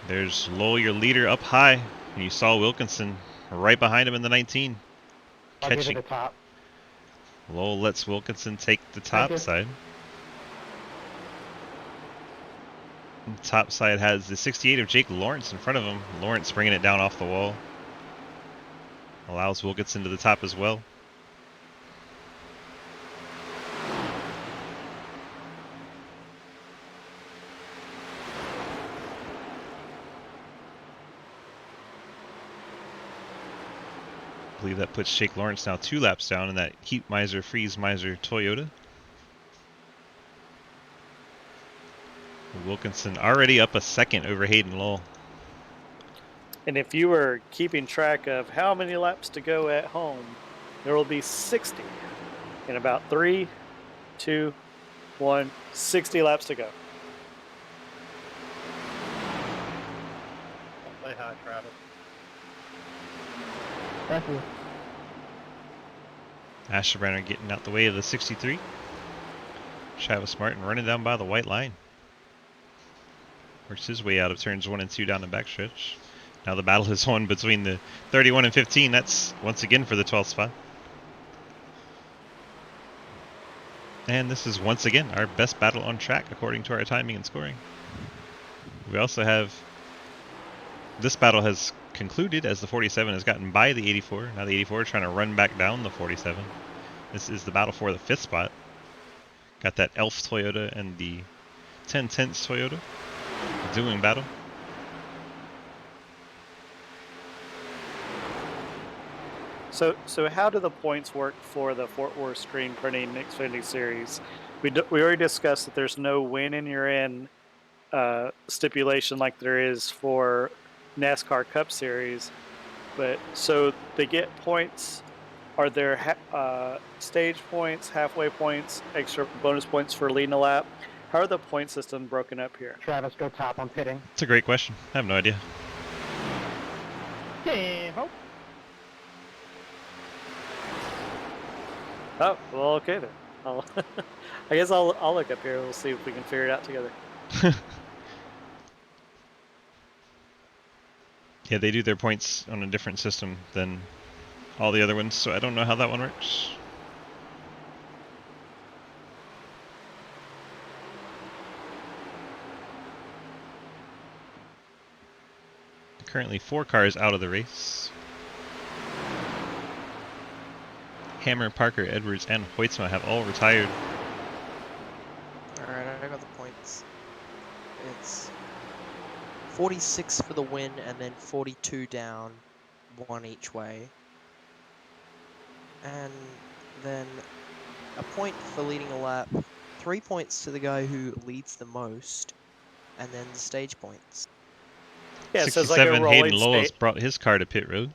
S1: There's Lowell, your leader, up high. And you saw Wilkinson right behind him in the 19.
S5: I'll give it the top.
S1: Lowell lets Wilkinson take the top side. And top side has the 68 of Jake Lawrence in front of him. Lawrence bringing it down off the wall. Allows Wilkinson to the top as well. I believe that puts Jake Lawrence now 2 laps down in that Heat Miser, Freeze Miser Toyota. Wilkinson already up a 2nd over Hayden Lowell.
S2: And if you were keeping track of how many laps to go at home, there will be 60 in about 3, 2, 1, 60 laps to go.
S6: Play high, Travis.
S3: Thank you.
S1: Asherbrenner getting out the way of the 63. Travis Martin running down by the white line. Works his way out of turns 1 and 2 down the backstretch. Now the battle is on between the 31 and 15. That's once again for the 12th spot. And this is once again our best battle on track according to our timing and scoring. We also have... This battle has concluded as the 47 has gotten by the 84. Now the 84 is trying to run back down the 47. This is the battle for the 5th spot. Got that Elf Toyota and the 1010s Toyota doing battle.
S2: So how do the points work for the Fort Worth screen printing Xfinity series? We already discussed that there's no win and you're in stipulation like there is for NASCAR Cup Series, but so they get points. Are there stage points, halfway points, extra bonus points for leading a lap? How are the point system broken up here?
S5: Travis, go top. I'm pitting.
S1: It's a great question. I have no idea.
S2: Oh, well, okay then. I guess I'll look up here. We'll see if we can figure it out together.
S1: Yeah, they do their points on a different system than all the other ones, so I don't know how that one works. Currently 4 cars out of the race. Hammer, Parker, Edwards, and Hoytsma have all retired.
S4: Alright, I got the points. It's 46 for the win and then 42 down, 1 each way. And then a point for leading a lap, 3 points to the guy who leads the most, and then the stage points.
S2: Yeah,
S1: 67,
S2: so it's like a rolling
S1: Hayden Lowell's brought his car to pit road.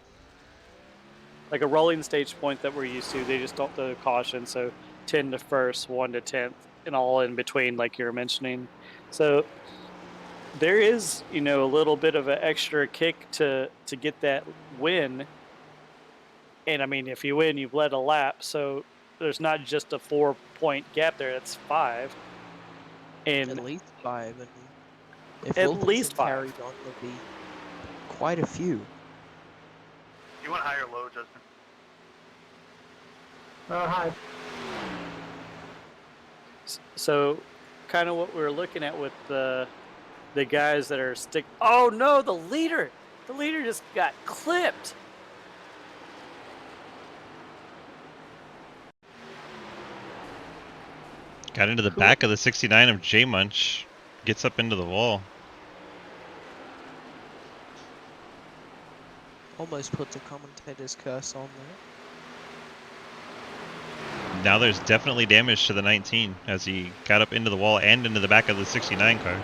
S2: like a rolling stage point that we're used to. They just don't do caution, so 10 to first, 1 to 10th, and all in between, like you were mentioning. So there is, a little bit of an extra kick to get that win. And I mean, if you win, you've led a lap, so there's not just a 4-point gap there; it's 5. And
S4: At least 5, and if
S2: at
S4: Wilkinson
S2: least 5.
S4: carried on, there'll be quite a few.
S7: You want high or low, Justin?
S5: Hi.
S2: So, kind of what we're looking at with the guys that are stick. Oh no, the leader just got clipped.
S1: Got into the back of the 69 of J Munch. Gets up into the wall.
S4: Almost put the commentator's curse on there.
S1: Now there's definitely damage to the 19 as he got up into the wall and into the back of the 69 car.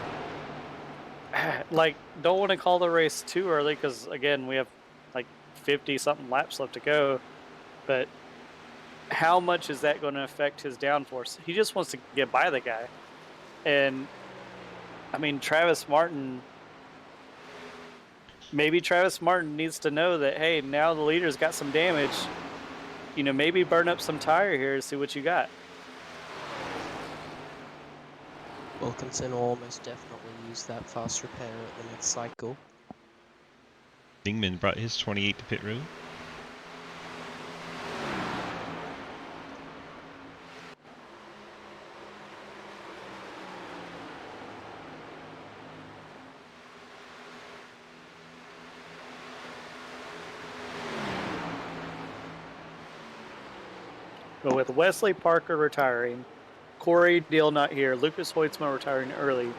S2: Like, don't want to call the race too early because, again, we have like 50-something laps left to go. But how much is that going to affect his downforce? He just wants to get by the guy. And, I mean, Travis Martin... Maybe Travis Martin needs to know that, hey, now the leader's got some damage. You know, maybe burn up some tire here to see what you got.
S4: Wilkinson will almost definitely use that fast repair at the next cycle.
S1: Dingman brought his 28 to pit road.
S2: But with Wesley Parker retiring, Corey Deal not here, Lucas Hoitzma retiring early,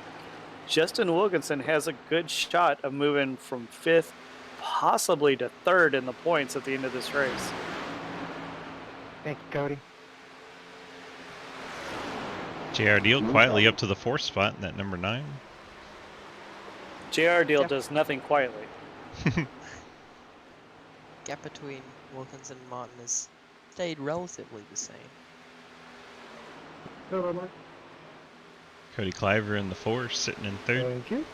S2: Justin Wilkinson has a good shot of moving from 5th, possibly to 3rd in the points at the end of this race.
S5: Thank you, Cody.
S1: JR Deal quietly up to the 4th spot in that number 9.
S2: JR Deal does nothing quietly.
S4: Gap between Wilkinson and Martin has stayed relatively the same.
S1: Cody Cliver in the 4, sitting in 3rd.
S5: Thank you.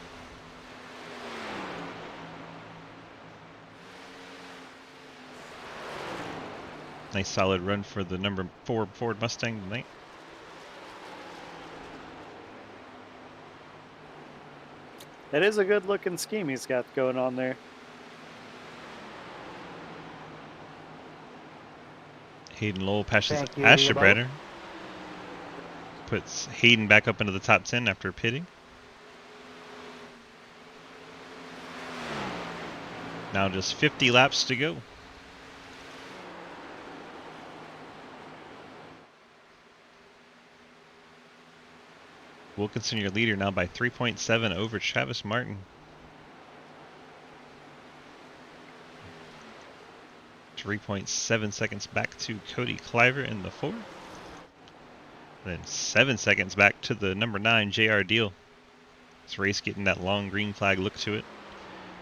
S1: Nice solid run for the number 4 Ford Mustang tonight.
S2: That is a good looking scheme he's got going on there.
S1: Hayden Lowell passes
S5: Thank you,
S1: Asherbretter. Puts Hayden back up into the top 10 after pitting. Now just 50 laps to go. Wilkinson your leader now by 3.7 over Travis Martin. .7 seconds back to Cody Cliver in the 4. Then 7 seconds back to the number 9 JR Deal. This race getting that long green flag look to it,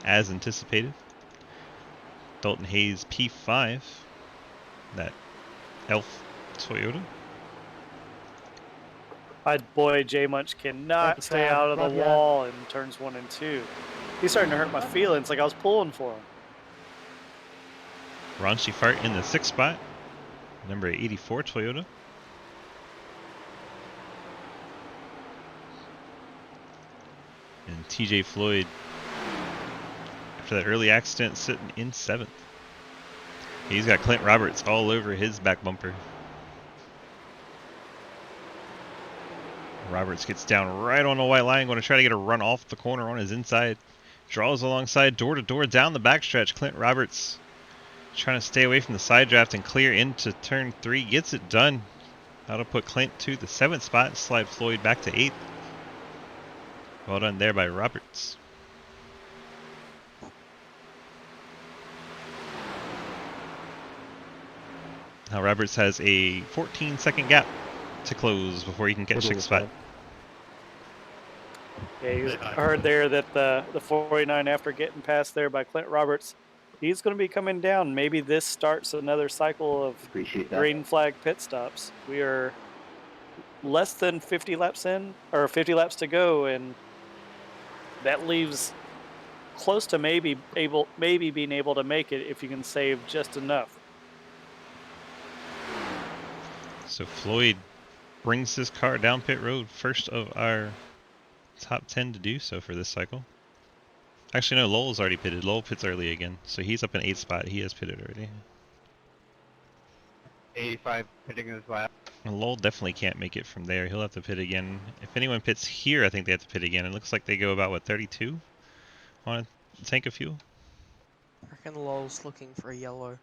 S1: as anticipated. Dalton Hayes P5, that Elf Toyota.
S2: My boy J Munch cannot stay out of the wall in turns 1 and 2. He's starting to hurt my feelings like I was pulling for him.
S1: Raunchy Fart in the 6th spot, number 84 Toyota. And TJ Floyd, after that early accident, sitting in 7th. He's got Clint Roberts all over his back bumper. Roberts gets down right on the white line, going to try to get a run off the corner on his inside. Draws alongside, door to door, down the backstretch. Clint Roberts trying to stay away from the side draft and clear into turn 3. Gets it done. That'll put Clint to the 7th spot, slide Floyd back to 8th. Well done there by Roberts. Now Roberts has a 14-second gap to close before he can catch 6th spot.
S2: Yeah, you heard there that the 49 after getting past there by Clint Roberts, he's going to be coming down. Maybe this starts another cycle of green flag pit stops. We are less than 50 laps in, or 50 laps to go, and that leaves close to maybe being able to make it if you can save just enough.
S1: So Floyd brings his car down pit road, first of our top 10 to do so for this cycle. Actually, no, Lowell's already pitted. Lowell pits early again, so he's up in 8th spot. He has pitted already.
S9: 85 pitting his lap.
S1: And Lowell definitely can't make it from there. He'll have to pit again. If anyone pits here, I think they have to pit again. It looks like they go about, what, 32 on a tank of fuel?
S4: I reckon Lowell's looking for a yellow.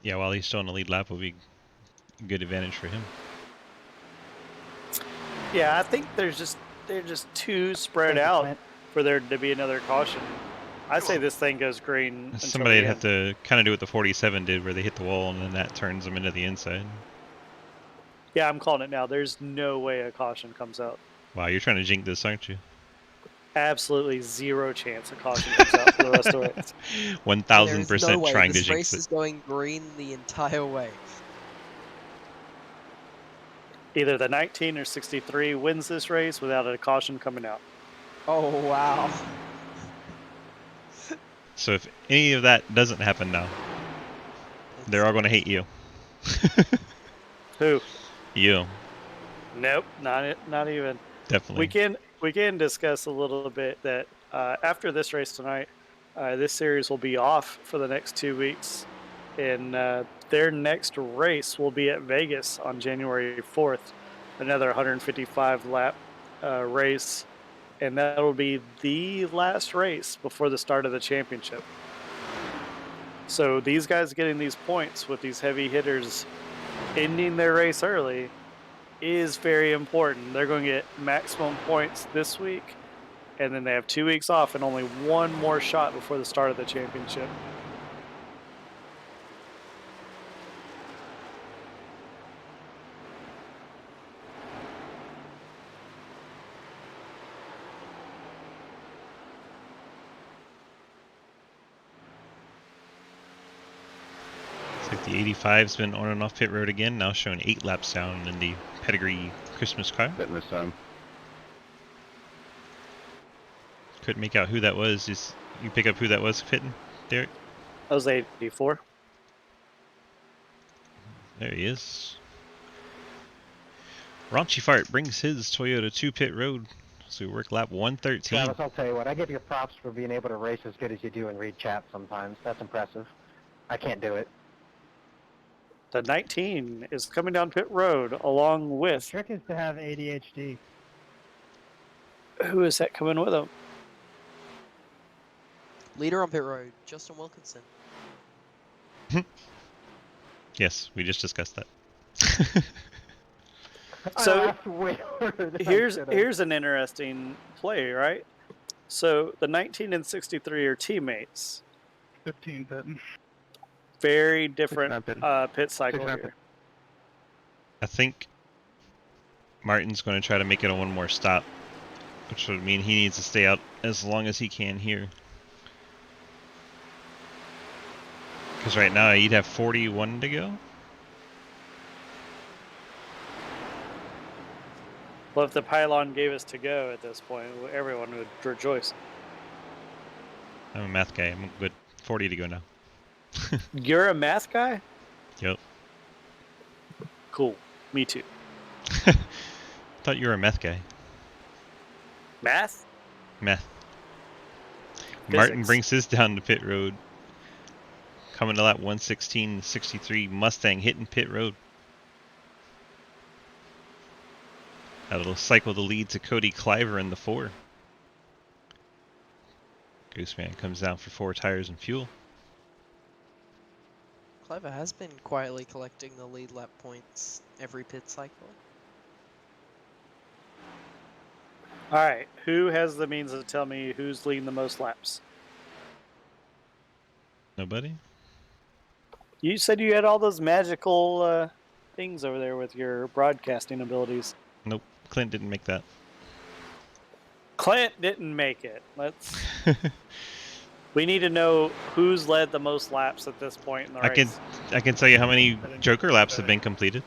S1: Yeah, while he's still on the lead lap, will be a good advantage for him.
S2: Yeah, I think they're just too spread
S5: Thank you,
S2: out
S5: Clint.
S2: for there to be another caution. I say this thing goes green until
S1: Somebody'd
S2: the
S1: have
S2: end.
S1: to kind of do what the 47 did, where they hit the wall and then that turns them into the inside.
S2: Yeah, I'm calling it now. There's no way a caution comes out.
S1: Wow, you're trying to jinx this, aren't you?
S2: Absolutely zero chance a caution comes out for the rest of the race.
S1: 1000%
S4: way
S1: trying to
S4: this
S1: jinx
S4: race
S1: it.
S4: is going green the entire way.
S2: Either the 19 or 63 wins this race without a caution coming out.
S4: Oh wow.
S1: So if any of that doesn't happen now, they're all going to hate you.
S2: Who?
S1: You.
S2: Nope, not even.
S1: Definitely.
S2: We can discuss a little bit that after this race tonight, this series will be off for the next 2 weeks, and their next race will be at Vegas on January 4th, another 155 lap race, and that will be the last race before the start of the championship. So these guys getting these points with these heavy hitters ending their race early is very important. They're going to get maximum points this week, and then they have 2 weeks off and only one more shot before the start of the championship.
S1: Looks like the 85's been on and off pit road again, now showing 8 laps down in the pedigree Christmas car.
S6: Hitting this time.
S1: Couldn't make out who that was. Just you pick up who that was hitting, Derek?
S2: That was 84.
S1: There he is. Raunchy Fart brings his Toyota to pit road. So we work lap 113.
S5: Travis, I'll tell you what, I give you props for being able to race as good as you do and read chat sometimes. That's impressive. I can't do it.
S2: The 19 is coming down pit road along
S3: The
S2: with,
S3: trick is to have ADHD.
S2: who is that coming with him?
S4: Leader on pit road, Justin Wilkinson.
S1: Yes, we just discussed that.
S2: So
S5: Way harder than I
S2: here's
S5: should've.
S2: an interesting play, right? So the 19 and 63 are teammates.
S6: 15 pitting.
S2: Very different
S6: 69 pitting.
S2: pit cycle
S6: 69
S2: here.
S1: I think Martin's going to try to make it a one more stop, which would mean he needs to stay out as long as he can here. Because right now he'd have 41 to go.
S2: Well, if the pylon gave us to go at this point, everyone would rejoice.
S1: I'm a math guy. I'm good. 40 to go now.
S2: You're a math guy?
S1: Yep.
S2: Cool. Me too.
S1: Thought you were a meth guy.
S2: Math?
S1: Meth. Martin
S2: Physics.
S1: brings his down to pit road. Coming to lap 116, 63 Mustang hitting pit road. That'll cycle the lead to Cody Cliver in the 4. Gooseman comes down for 4 tires and fuel.
S4: Clever has been quietly collecting the lead lap points every pit cycle.
S2: All right. Who has the means to tell me who's leading the most laps?
S1: Nobody?
S2: You said you had all those magical things over there with your broadcasting abilities.
S1: Nope. Clint didn't make that.
S2: Clint didn't make it. We need to know who's led the most laps at this point in the race.
S1: I can tell you how many Joker laps have been completed.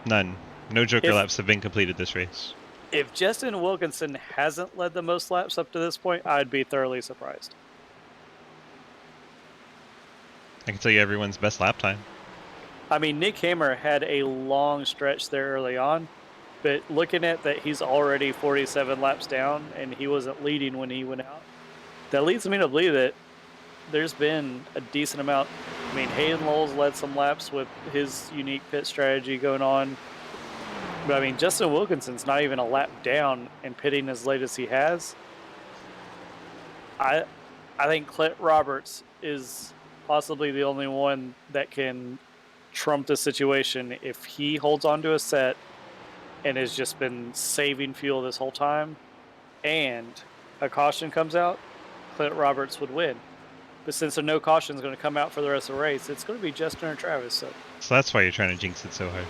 S1: None. No Joker laps have been completed this race.
S2: If Justin Wilkinson hasn't led the most laps up to this point, I'd be thoroughly surprised.
S1: I can tell you everyone's best lap time.
S2: I mean, Nick Hammer had a long stretch there early on, but looking at that, he's already 47 laps down, and he wasn't leading when he went out. That leads me to believe that there's been a decent amount. I mean, Hayden Lowell's led some laps with his unique pit strategy going on. But I mean, Justin Wilkinson's not even a lap down and pitting as late as he has. I think Clint Roberts is possibly the only one that can trump the situation. If he holds on to a set and has just been saving fuel this whole time, and a caution comes out, Clint Roberts would win. But since no caution is going to come out for the rest of the race, it's going to be Justin or Travis. So
S1: that's why you're trying to jinx it so hard.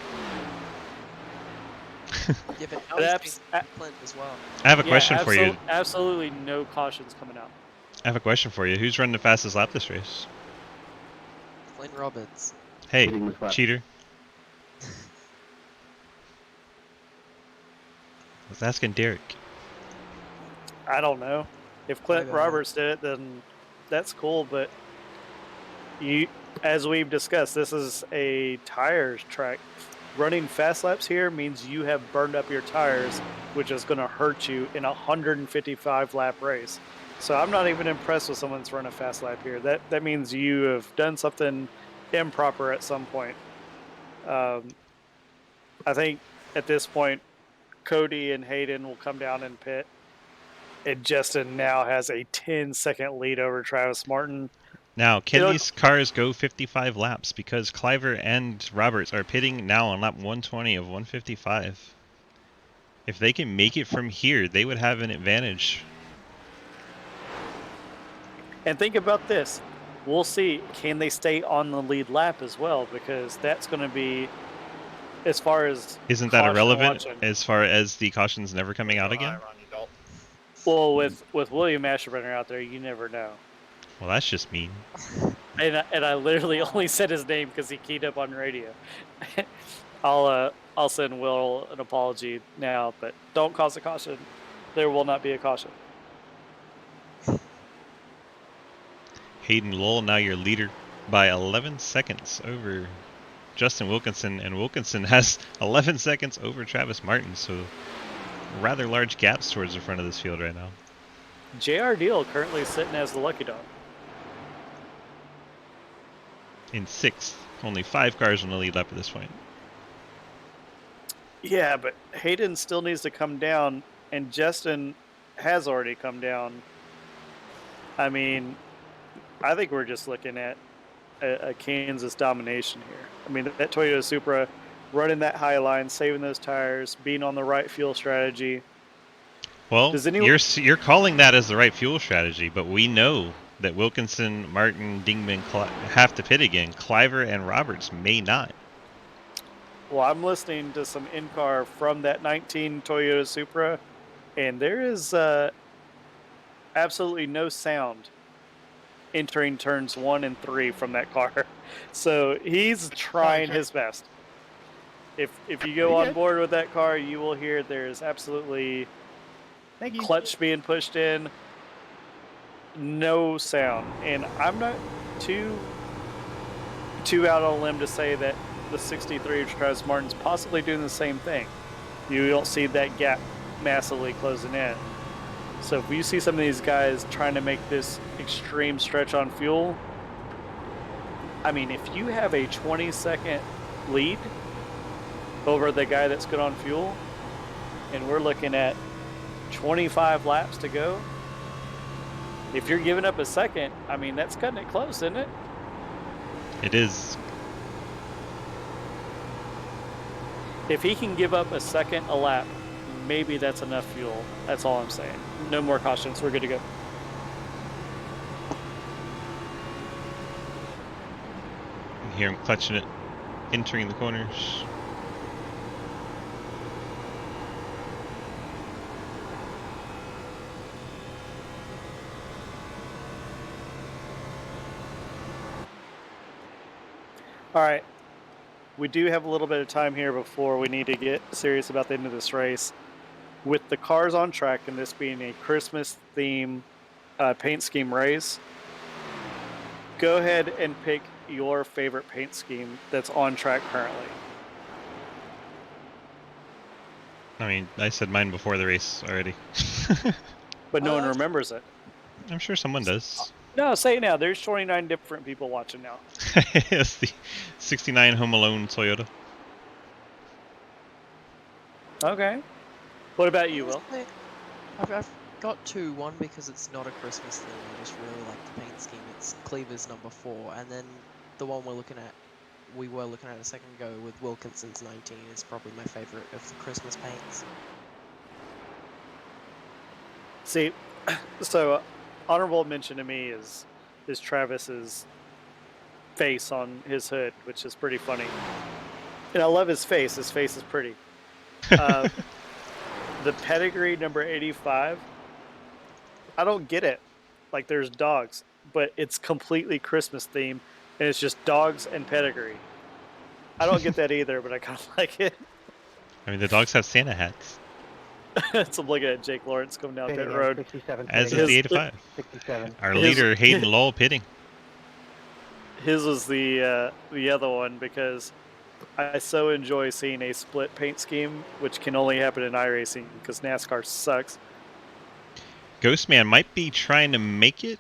S4: Yeah, but now
S2: But
S4: he's Clint as well.
S1: I have a question for you.
S2: Absolutely no cautions coming out.
S1: I have a question for you. Who's running the fastest lap this race?
S4: Clint Roberts.
S1: Hey, cheater. I was asking Derek.
S2: I don't know. If Clint
S4: Maybe.
S2: Roberts did it, then that's cool. But you, as we've discussed, this is a tires track. Running fast laps here means you have burned up your tires, which is going to hurt you in a 155 lap race. So I'm not even impressed with someone that's run a fast lap here. That means you have done something improper at some point. I think at this point, Cody and Hayden will come down and pit. And Justin now has a 10-second lead over Travis Martin.
S1: Now, can these cars go 55 laps? Because Cliver and Roberts are pitting now on lap 120 of 155. If they can make it from here, they would have an advantage.
S2: And think about this. We'll see, can they stay on the lead lap as well? Because that's going to be, as far as
S1: isn't that irrelevant as far as the cautions never coming out again?
S2: Well, with William Asherbrenner out there, you never know.
S1: Well, that's just mean.
S2: And I literally only said his name because he keyed up on radio. I'll send Will an apology now, but don't cause a caution. There will not be a caution.
S1: Hayden Lowell, now your leader by 11 seconds over Justin Wilkinson, and Wilkinson has 11 seconds over Travis Martin, so rather large gaps towards the front of this field right now.
S2: JR Deal currently sitting as the lucky dog.
S1: In 6th, only 5 cars on the lead lap at this point.
S2: Yeah, but Hayden still needs to come down, and Justin has already come down. I mean, I think we're just looking at a Kansas domination here. I mean, that Toyota Supra running that high line, saving those tires, being on the right fuel strategy.
S1: Well, you're calling that as the right fuel strategy, but we know that Wilkinson, Martin, Dingman have to pit again. Cliver and Roberts may not.
S2: Well, I'm listening to some in-car from that 19 Toyota Supra, and there is absolutely no sound entering turns 1 and 3 from that car. So he's trying his best. If you go on board with that car, you will hear there's absolutely clutch being pushed in, no sound. And I'm not too out on a limb to say that the 63 of Travis Martin's possibly doing the same thing. You don't see that gap massively closing in. So if you see some of these guys trying to make this extreme stretch on fuel, I mean, if you have a 20-second lead over the guy that's good on fuel, and we're looking at 25 laps to go, if you're giving up a second, I mean, that's cutting it close, isn't it?
S1: It is.
S2: If he can give up a second a lap, maybe that's enough fuel. That's all I'm saying. No more cautions. We're good to go.
S1: You hear him clutching it, entering the corners.
S2: All right. We do have a little bit of time here before we need to get serious about the end of this race. With the cars on track and this being a Christmas theme paint scheme race, go ahead and pick your favorite paint scheme that's on track currently.
S1: I mean, I said mine before the race already.
S2: But no one remembers it.
S1: I'm sure someone does.
S2: No, say it now. There's 29 different people watching now.
S1: It's the 69 Home Alone Toyota.
S2: Okay. What about you, Will?
S4: I've got 2. One because it's not a Christmas theme. I just really like the paint scheme. It's Cleaver's number 4, and then the one we're looking at we were looking at a second ago with Wilkinson's 19 is probably my favorite of the Christmas paints.
S2: See, so honorable mention to me is Travis's face on his hood, which is pretty funny. And I love his face. His face is pretty. The pedigree number 85, I don't get it. Like, there's dogs, but it's completely Christmas themed, and it's just dogs and pedigree. I don't get that either, but I kind of like it.
S1: I mean, the dogs have Santa hats.
S2: So I'm looking at Jake Lawrence coming down
S5: Pit
S2: pit
S5: again,
S2: road.
S5: 67.
S1: As
S5: pit
S1: is
S5: again,
S1: the 85.
S5: 67.
S1: Our leader, Hayden Lowell, pitting.
S2: His was the other one because I so enjoy seeing a split paint scheme, which can only happen in iRacing because NASCAR sucks.
S1: Ghostman might be trying to make it.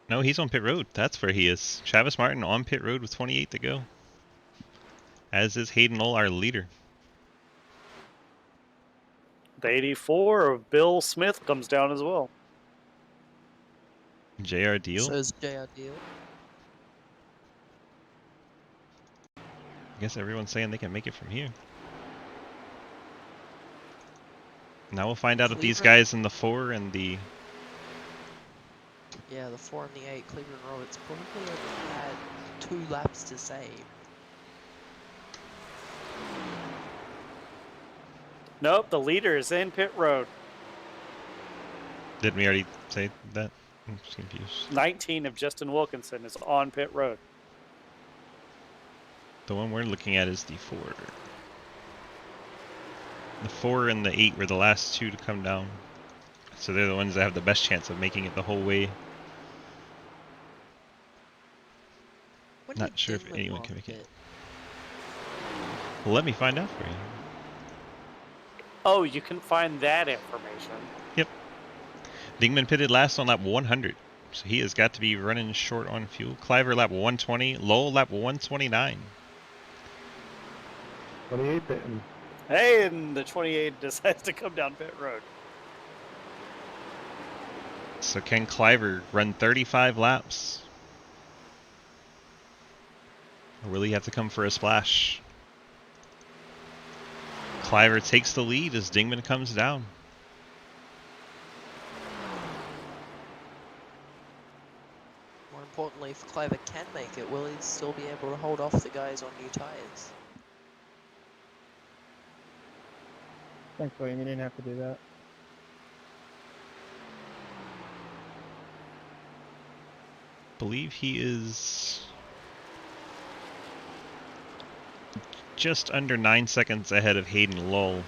S1: No, he's on pit road. That's where he is. Travis Martin on pit road with 28 to go. As is Hayden Lowell, our leader.
S2: The 84 of Bill Smith comes down as well.
S1: JR Deal.
S4: So is JR Deal.
S1: I guess everyone's saying they can make it from here. Now we'll find out if these
S4: Cleveland.
S1: guys in the 4 and the...
S4: Yeah, the 4 and the 8, Cleveland Roberts probably only had 2 laps to save.
S2: Nope, the leader is in pit road.
S1: Didn't we already say that? I'm just confused.
S2: 19 of Justin Wilkinson is on pit road.
S1: The one we're looking at is the 4. The 4 and the 8 were the last 2 to come down. So they're the ones that have the best chance of making it the whole way.
S4: When
S1: Not
S4: did
S1: sure if
S4: Dingman
S1: anyone
S4: last
S1: can make it.
S4: pit?
S1: Well, let me find out for you.
S2: Oh, you can find that information.
S1: Yep. Dingman pitted last on lap 100. So he has got to be running short on fuel. Cliver lap 120. Lowell lap 129.
S6: 28 pitting.
S2: Hey, and the 28 decides to come down pit road.
S1: So can Cliver run 35 laps? Or will he have to come for a splash? Cliver takes the lead as Dingman comes down.
S4: More importantly, if Cliver can make it, will he still be able to hold off the guys on new tyres?
S3: Thanks, William. You didn't have to do that.
S1: Believe he is just under 9 seconds ahead of Hayden Lowell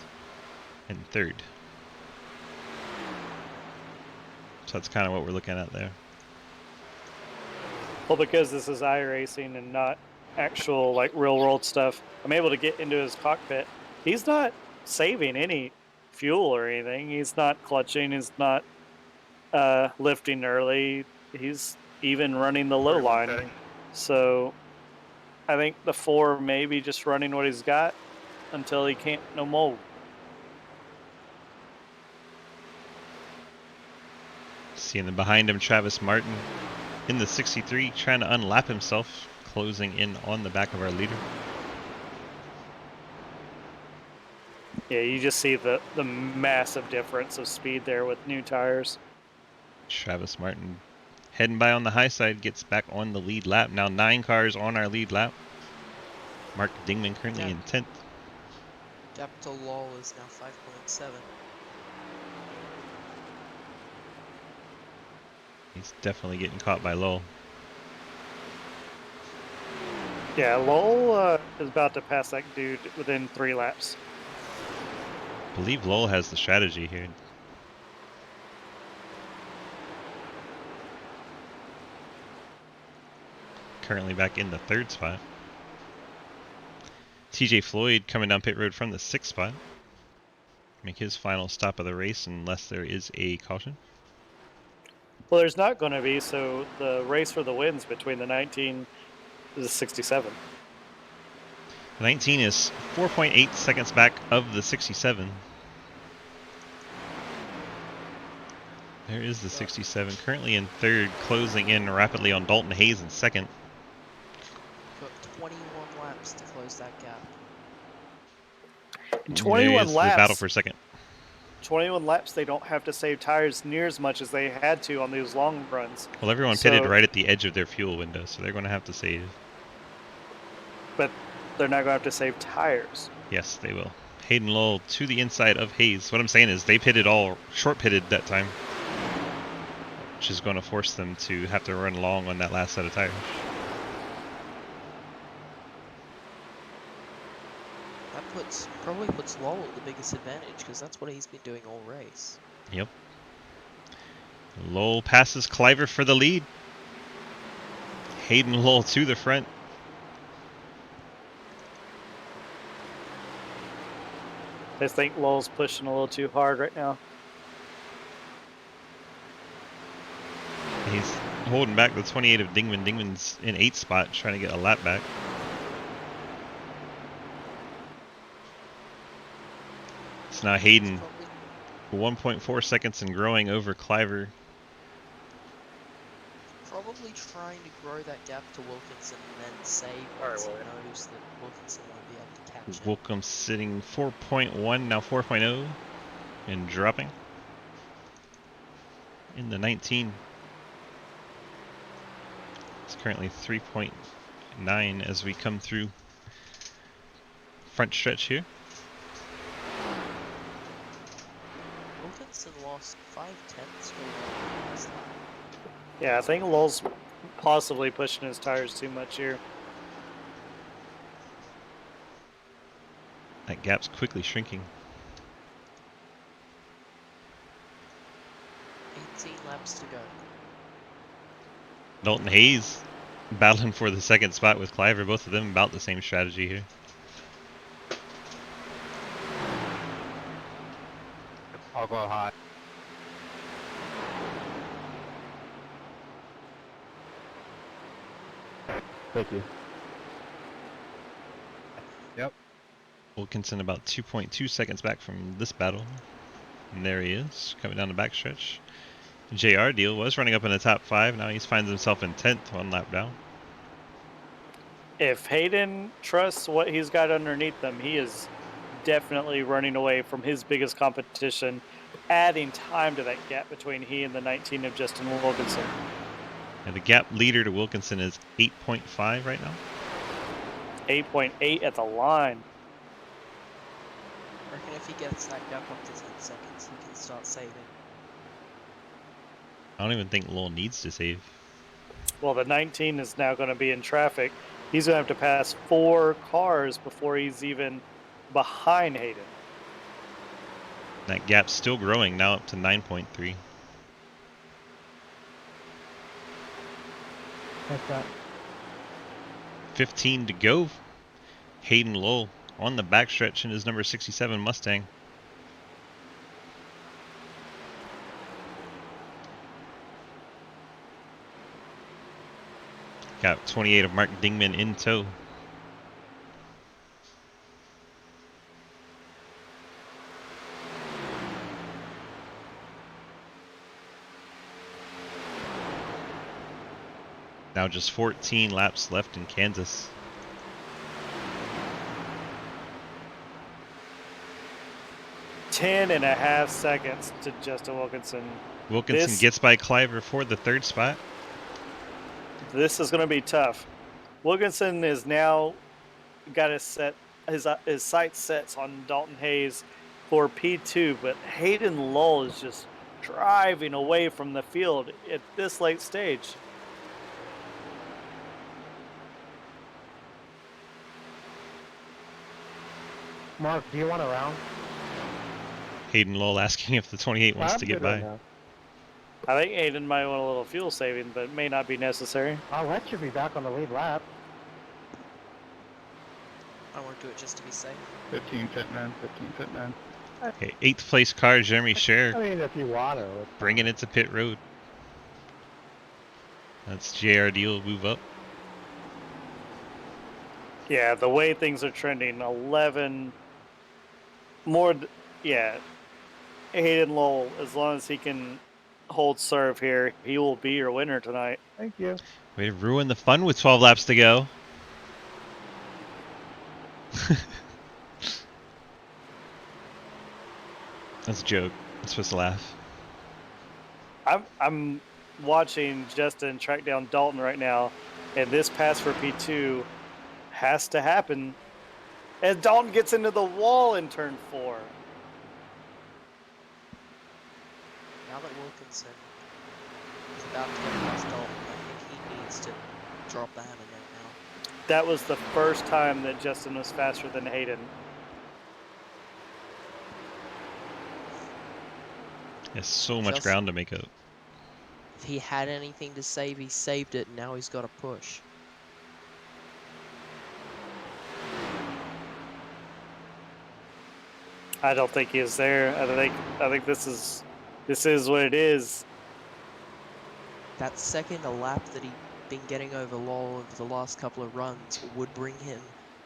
S1: in 3rd. So that's kind of what we're looking at there.
S2: Well, because this is iRacing and not actual, like, real-world stuff, I'm able to get into his cockpit. He's not saving any fuel or anything. He's not clutching. He's not lifting early. He's even running the low line.
S6: Okay.
S2: So I think the 4 may be just running what he's got until he can't no more.
S1: Seeing them behind him, Travis Martin in the 63, trying to unlap himself, closing in on the back of our leader.
S2: Yeah, you just see the massive difference of speed there with new tires.
S1: Travis Martin heading by on the high side, gets back on the lead lap. Now 9 cars on our lead lap. Mark Dingman currently in 10th.
S4: Gap to Lowell is now 5.7.
S1: He's definitely getting caught by Lowell.
S2: Yeah, Lowell is about to pass that dude within 3 laps.
S1: I believe Lowell has the strategy here. Currently back in the 3rd spot. TJ Floyd coming down pit road from the 6th spot. Make his final stop of the race unless there is a caution.
S2: Well, there's not going to be, so the race for the wins between the 19 is 67.
S1: The 19 is 4.8 seconds back of the 67. There is the 67, currently in 3rd, closing in rapidly on Dalton Hayes in 2nd.
S4: Got 21 laps to close that gap.
S2: In
S1: There
S2: 21
S1: is the battle
S2: laps.
S1: for second.
S2: 21 laps, they don't have to save tires near as much as they had to on those long runs.
S1: Well, everyone pitted right at the edge of their fuel window, so they're going to have to save.
S2: But they're not going to have to save tires.
S1: Yes, they will. Hayden Lowell to the inside of Hayes. What I'm saying is they pitted all short pitted that time, which is going to force them to have to run long on that last set of tires.
S4: That probably puts Lowell at the biggest advantage because that's what he's been doing all race.
S1: Yep. Lowell passes Cliver for the lead. Hayden Lowell to the front.
S2: I think Lowell's pushing a little too hard right now.
S1: He's holding back the 28 of Dingman. Dingman's in 8th spot trying to get a lap back. It's now Hayden 1.4 seconds and growing over Cliver.
S4: Probably trying to grow that gap to Wilkinson and then save once he knows that Wilkinson won't be able to catch him.
S1: Wilkins sitting 4.1, now 4.0, and dropping in the 19. It's currently 3.9 as we come through front stretch here.
S4: Wilkinson lost 5/10 for last lap.
S2: Yeah, I think Lowell's possibly pushing his tires too much here.
S1: That gap's quickly shrinking.
S4: 18 laps to go.
S1: Dalton Hayes battling for the second spot with Cliver. Both of them about the same strategy here.
S9: I'll go hot.
S3: Thank you.
S9: Yep.
S1: Wilkinson about 2.2 seconds back from this battle. And there he is, coming down the backstretch. JR Deal was running up in the top 5. Now he finds himself in 10th, 1 lap down.
S2: If Hayden trusts what he's got underneath them, he is definitely running away from his biggest competition, adding time to that gap between he and the 19 of Justin Wilkinson.
S1: And the gap leader to Wilkinson is 8.5 right now.
S2: 8.8 at the line.
S4: I reckon if he gets that gap up to 10 seconds, he can start saving.
S1: I don't even think Lowell needs to save.
S2: Well, the 19 is now going to be in traffic. He's going to have to pass 4 cars before he's even behind Hayden.
S1: That gap's still growing, now up to 9.3.
S3: That's that.
S1: 15 to go. Hayden Lowell on the backstretch in his number 67 Mustang. Got 28 of Mark Dingman in tow. Now just 14 laps left in Kansas.
S2: Ten and a half seconds to Justin Wilkinson.
S1: Wilkinson gets by Cliver for the 3rd spot.
S2: This is going to be tough. Wilkinson is now got his sights set on Dalton Hayes for P2, but Hayden Lowell is just driving away from the field at this late stage.
S5: Mark, do you want a round?
S1: Hayden Lowell asking if the 28 wants
S3: I'm
S1: to get
S3: good
S1: by.
S3: right now.
S2: I think Hayden might want a little fuel saving, but it may not be necessary.
S5: I'll let you be back on the lead lap.
S4: I want to do it just to be safe.
S6: 15 pit man, 15 pit man.
S1: Okay, 8th place car, Jeremy Scher,
S3: I mean, if you want to.
S1: bringing it to pit road. That's JR Deal move up.
S2: Yeah, the way things are trending, 11 more. Yeah, Hayden Lowell, as long as he can hold serve here, he will be your winner tonight.
S3: Thank you.
S1: Way to ruin the fun with 12 laps to go. That's a joke. I'm supposed to laugh.
S2: I'm watching Justin track down Dalton right now, and this pass for P2 has to happen as Dalton gets into the wall in turn 4.
S4: Now that Wilkinson is about to get past Dalton, I think he needs to drop the hammer now.
S2: That was the first time that Justin was faster than Hayden.
S1: There's so much ground to make up.
S4: If he had anything to save, he saved it, and now he's got to push.
S2: I don't think he is there. I think this is what it is.
S4: That second a lap that he'd been getting over Lowell over the last couple of runs would bring him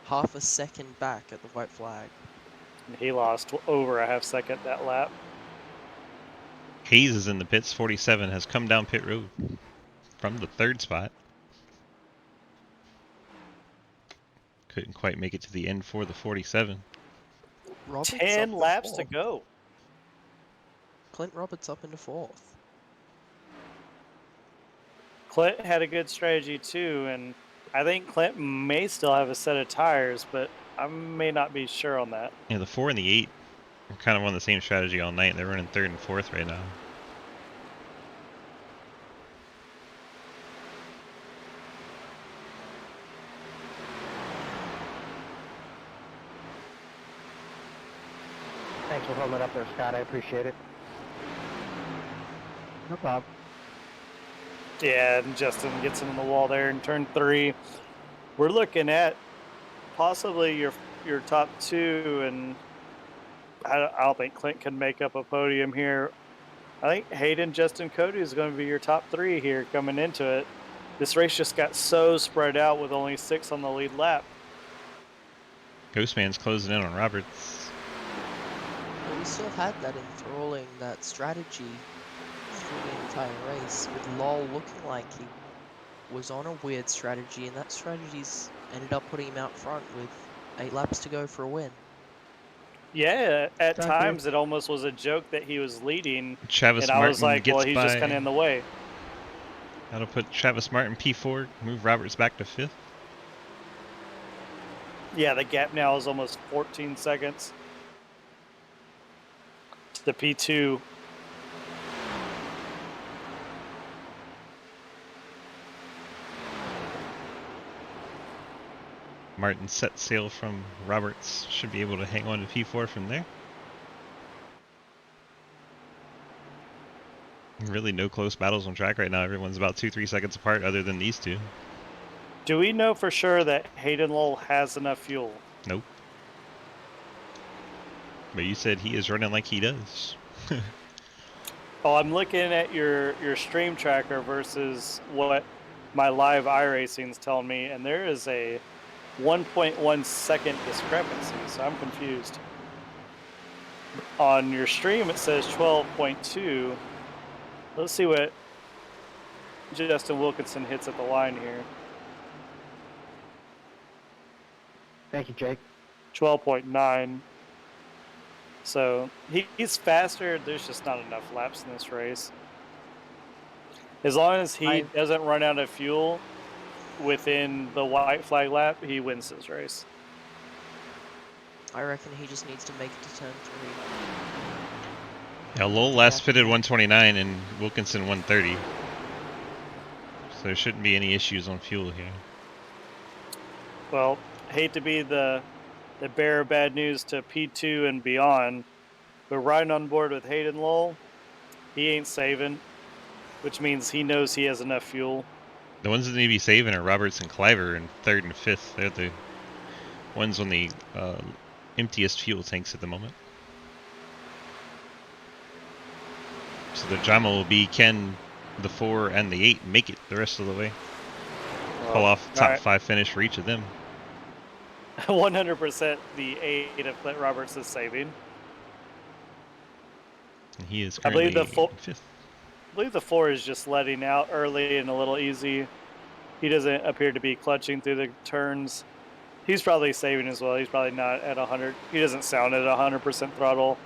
S4: half a second back at the white flag.
S2: He lost over a half second that lap.
S1: Hayes is in the pits. 47 has come down pit road from the 3rd spot. Couldn't quite make it to the end for the 47.
S4: Roberts
S2: 10 laps to go.
S4: Clint Roberts up into 4th.
S2: Clint had a good strategy too, and I think Clint may still have a set of tires, but I may not be sure on that.
S1: Yeah, the 4 and the 8 are kind of on the same strategy all night. They're running 3rd and 4th right now.
S5: Thanks for holding it up there, Scott. I appreciate it.
S3: No problem.
S2: Yeah, and Justin gets him in the wall there in turn 3. We're looking at possibly your top 2, and I don't think Clint can make up a podium here. I think Hayden, Justin, Cody is going to be your top 3 here coming into it. This race just got so spread out with only 6 on the lead lap.
S1: Ghostman's closing in on Roberts.
S4: But we still had that enthralling, that strategy through the entire race, with Lowell looking like he was on a weird strategy, and that strategy's ended up putting him out front with 8 laps to go for a win.
S2: Yeah, at times it almost was a joke that he was leading,
S1: Travis
S2: and I was
S1: Martin
S2: like,
S1: gets
S2: well, he's
S1: by.
S2: just kind of in the way.
S1: That'll put Travis Martin P4, move Roberts back to 5th.
S2: Yeah, the gap now is almost 14 seconds to P2.
S1: Martin set sail from Roberts. Should be able to hang on to P4 from there. Really no close battles on track right now. Everyone's about 2-3 seconds apart other than these two.
S2: Do we know for sure that Hayden Lowell has enough fuel?
S1: Nope. But you said he is running like he does.
S2: Oh, I'm looking at your stream tracker versus what my live iRacing is telling me, and there is a 1.1 second discrepancy, so I'm confused. On your stream, it says 12.2. Let's see what Justin Wilkinson hits at the line here.
S5: Thank you, Jake.
S2: 12.9. So he's faster. There's just not enough laps in this race. As long as he doesn't run out of fuel within the white flag lap, he wins this race.
S4: I reckon he just needs to make it to turn 3.
S1: Yeah, Lowell last pitted 129 and Wilkinson 130. So there shouldn't be any issues on fuel here.
S2: Well, hate to be the bearer of bad news to P2 and beyond, but riding on board with Hayden Lowell, he ain't saving, which means he knows he has enough fuel.
S1: The ones that need to be saving are Roberts and Cliver in 3rd and 5th. They're the ones on the emptiest fuel tanks at the moment. So the drama will be, can the 4 and the 8 make it the rest of the way? Pull off top 5 finish for each of them.
S2: 100% the 8 of Clint Roberts is saving.
S1: And he is currently in 5th.
S2: I believe the 4 is just letting out early and a little easy. He doesn't appear to be clutching through the turns. He's probably saving as well. He's probably not at 100. He doesn't sound at 100% throttle.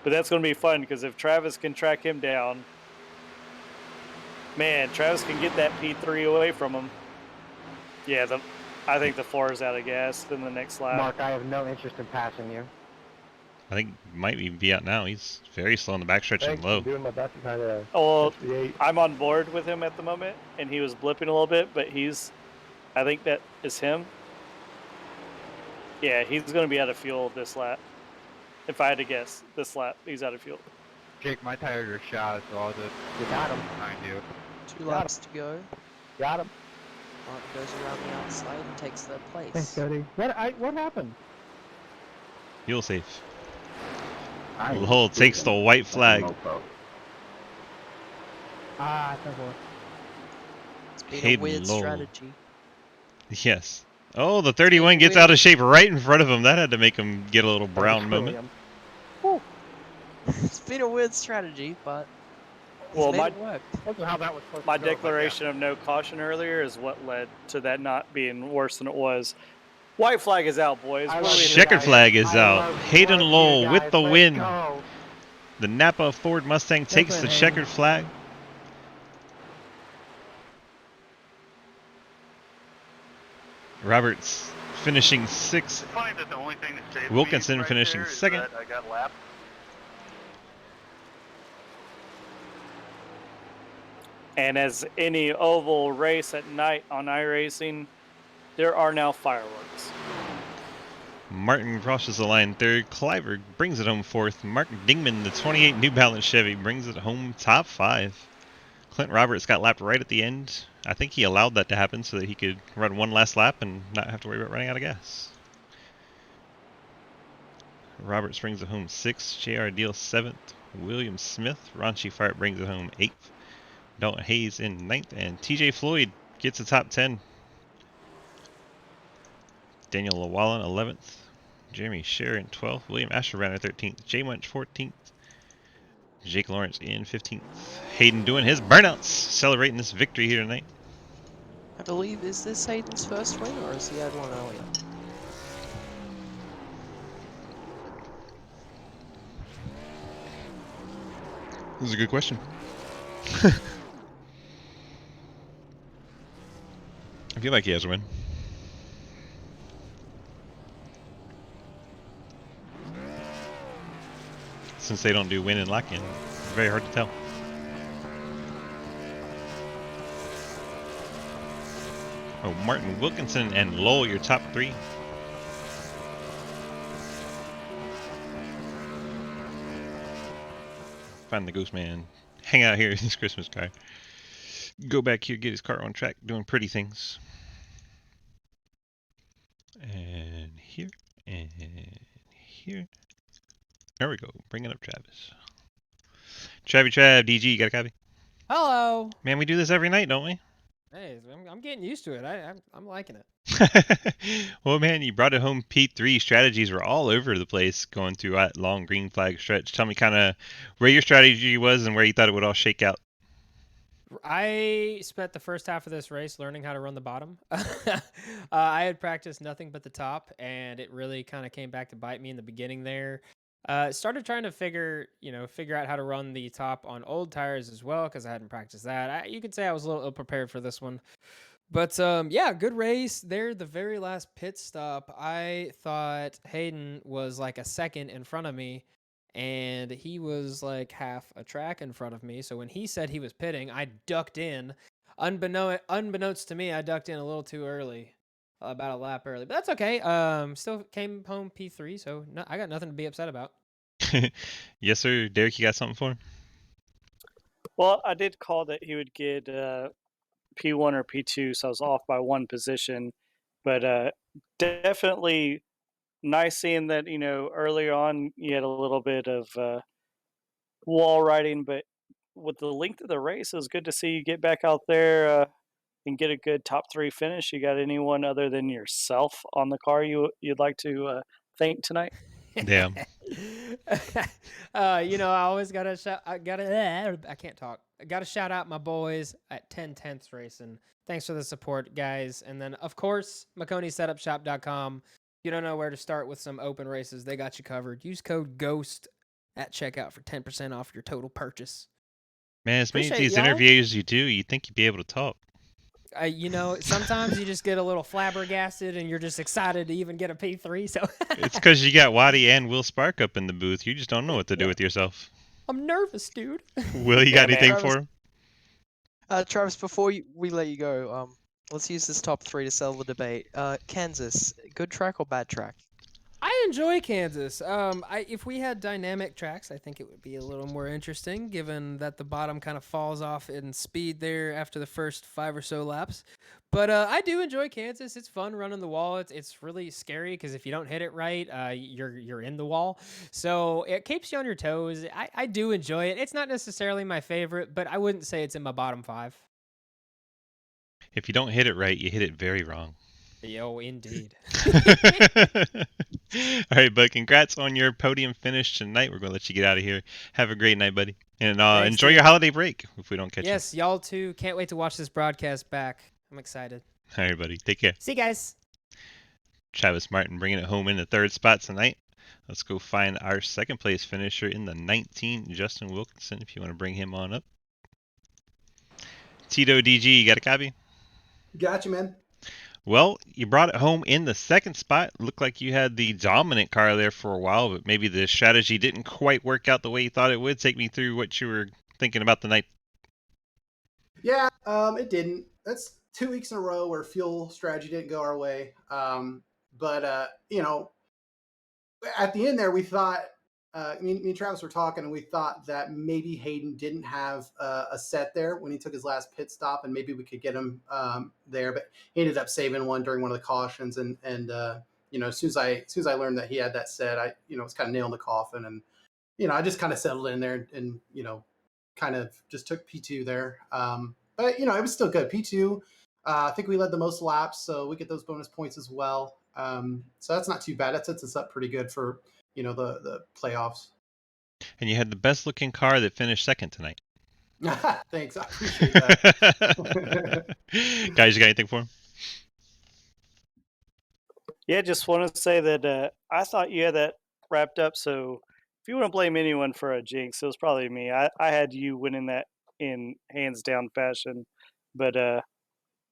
S2: But that's going to be fun because if Travis can track him down, man, Travis can get that P3 away from him. Yeah, I think the 4 is out of gas in the next lap.
S5: Mark, I have no interest in passing you.
S1: I think he might even be out now. He's very slow in the backstretch and low.
S6: I'm doing my best to kind of
S2: Well,
S6: catch the 8.
S2: I'm on board with him at the moment, and he was blipping a little bit, but I think that is him. Yeah, he's going to be out of fuel this lap. If I had to guess, this lap, he's out of fuel.
S9: Jake, my tires are shot, so I'll just
S5: You got him.
S9: behind you.
S4: 2 laps to go.
S5: Got him.
S4: Martin goes around the outside and takes third place.
S3: Thanks, Cody. What happened?
S1: Fuel safe. Lowell takes the white flag.
S3: Ah, that's what.
S4: It's been
S1: Hayden
S4: a weird
S1: Lowell.
S4: strategy.
S1: Yes. Oh, the 31 gets out of shape right in front of him. That had to make him get a little brown moment.
S4: It's been a weird strategy, but he's
S2: Well,
S4: made it work.
S6: That's how that was supposed
S2: My
S6: to go, but
S2: declaration of no caution earlier is what led to that not being worse than it was. White flag is out, boys.
S5: I
S2: What
S5: love
S2: do we
S5: you
S2: do?
S1: Checkered flag is
S5: I
S1: out.
S5: love
S1: Hayden
S5: you
S1: Lowell with
S5: guys.
S1: the
S5: Let's
S1: win.
S5: go.
S1: The Napa Ford Mustang takes
S3: win,
S1: the
S3: Hayden.
S1: checkered flag. Roberts finishing 6th.
S7: It's funny that the only thing that saved
S1: Wilkinson
S7: me right
S1: finishing
S7: there is
S1: 2nd.
S7: that I got lapped.
S2: And as any oval race at night on iRacing, there are now fireworks.
S1: Martin crosses the line 3rd. Cliver brings it home 4th. Mark Dingman, the 28 New Balance Chevy, brings it home top 5. Clint Roberts got lapped right at the end. I think he allowed that to happen so that he could run one last lap and not have to worry about running out of gas. Roberts brings it home 6th. JR Deal 7th. William Smith, Ranchi Fart brings it home 8th. Dalton Hayes in 9th. And TJ Floyd gets a top 10. Daniel Llewellyn 11th. Jeremy Sharon 12th. William Asherbanner 13th. Jay Munch 14th. Jake Lawrence in 15th. Hayden doing his burnouts, celebrating this victory here tonight.
S4: I believe, is this Hayden's first win, or has he had one earlier?
S1: This is a good question. I feel like he has a win. Since they don't do win and lock in, it's very hard to tell. Oh, Martin Wilkinson and Lowell, your top 3. Find the Ghost Man. Hang out here in his Christmas car. Go back here, get his car on track, doing pretty things. And here, and here. There we go. Bringing up Travis. Trav, DG, you got a copy?
S10: Hello.
S1: Man, we do this every night, don't we?
S10: Hey, I'm getting used to it. I'm liking it.
S1: Well, man, you brought it home. P3 strategies were all over the place going through that long green flag stretch. Tell me kind of where your strategy was and where you thought it would all shake out.
S10: I spent the first half of this race learning how to run the bottom. I had practiced nothing but the top, and it really kind of came back to bite me in the beginning there. Started trying to figure out how to run the top on old tires as well, because I hadn't practiced that. You could say I was a little ill prepared for this one. But yeah, good race there. The very last pit stop, I thought Hayden was like a second in front of me, and he was like half a track in front of me. So when he said he was pitting, I ducked in. Unbeknownst to me, I ducked in a little too early, about a lap early. But that's okay. Still came home P3, so I got nothing to be upset about.
S1: Yes, sir. Derek, you got something for him?
S2: Well, I did call that he would get P1 or P2, so I was off by 1 position. But definitely nice seeing that, early on you had a little bit of wall riding, but with the length of the race, it was good to see you get back out there and get a good top 3 finish. You got anyone other than yourself on the car you'd like to thank tonight?
S1: Damn.
S10: You know, I always gotta shout. I can't talk. I gotta shout out my boys at 10/10 Racing. Thanks for the support, guys. And then, of course, McConeySetupShop.com. You don't know where to start with some open races, they got you covered. Use code GHOST at checkout for 10% off your total purchase.
S1: Man, as many of
S10: Appreciate
S1: these
S10: y'all.
S1: interviews you do, you'd think you'd be able to talk.
S10: You know, sometimes you just get a little flabbergasted and you're just excited to even get a P3. So
S1: It's because you got Waddy and Will Spark up in the booth. You just don't know what to do with yourself.
S10: I'm nervous, dude.
S1: Will, you got anything
S4: Travis,
S1: for him?
S4: Travis, before we let you go, let's use this top 3 to settle the debate. Kansas, good track or bad track?
S10: I enjoy Kansas. If we had dynamic tracks, I think it would be a little more interesting, given that the bottom kind of falls off in speed there after the first 5 or so laps. But I do enjoy Kansas. It's fun running the wall. It's really scary because if you don't hit it right, you're in the wall. So it keeps you on your toes. I do enjoy it. It's not necessarily my favorite, but I wouldn't say it's in my bottom 5.
S1: If you don't hit it right, you hit it very wrong.
S10: Yo, indeed.
S1: All right, bud. Congrats on your podium finish tonight. We're going to let you get out of here. Have a great night, buddy. And
S10: Thanks,
S1: enjoy
S10: dude.
S1: your holiday break if we don't catch you.
S10: Yes, y'all too. Can't wait to watch this broadcast back. I'm excited.
S1: All right, buddy. Take care.
S10: See you guys.
S1: Travis Martin bringing it home in the 3rd spot tonight. Let's go find our 2nd place finisher in the 19, Justin Wilkinson, if you want to bring him on up. Tito DG, you got a copy?
S8: Gotcha, man.
S1: Well, you brought it home in the 2nd spot. Looked like you had the dominant car there for a while, but maybe the strategy didn't quite work out the way you thought it would. Take me through what you were thinking about the night.
S8: Yeah, it didn't. That's 2 weeks in a row where fuel strategy didn't go our way. But you know, at the end there, we thought me and Travis were talking, and we thought that maybe Hayden didn't have a set there when he took his last pit stop, and maybe we could get him there. But he ended up saving one during one of the cautions, and you know, as soon as I learned that he had that set, I was kind of nailing the coffin, and I just kind of settled in there, and kind of just took P2 there. But it was still good. P2. I think we led the most laps, so we get those bonus points as well. So that's not too bad. That sets us up pretty good for the playoffs.
S1: And you had the best looking car that finished 2nd tonight.
S8: Thanks, I appreciate that.
S1: Guys, you got anything for him?
S2: Yeah, just want to say that I thought you had that wrapped up. So if you want to blame anyone for a jinx, it was probably me. I had you winning that in hands down fashion. But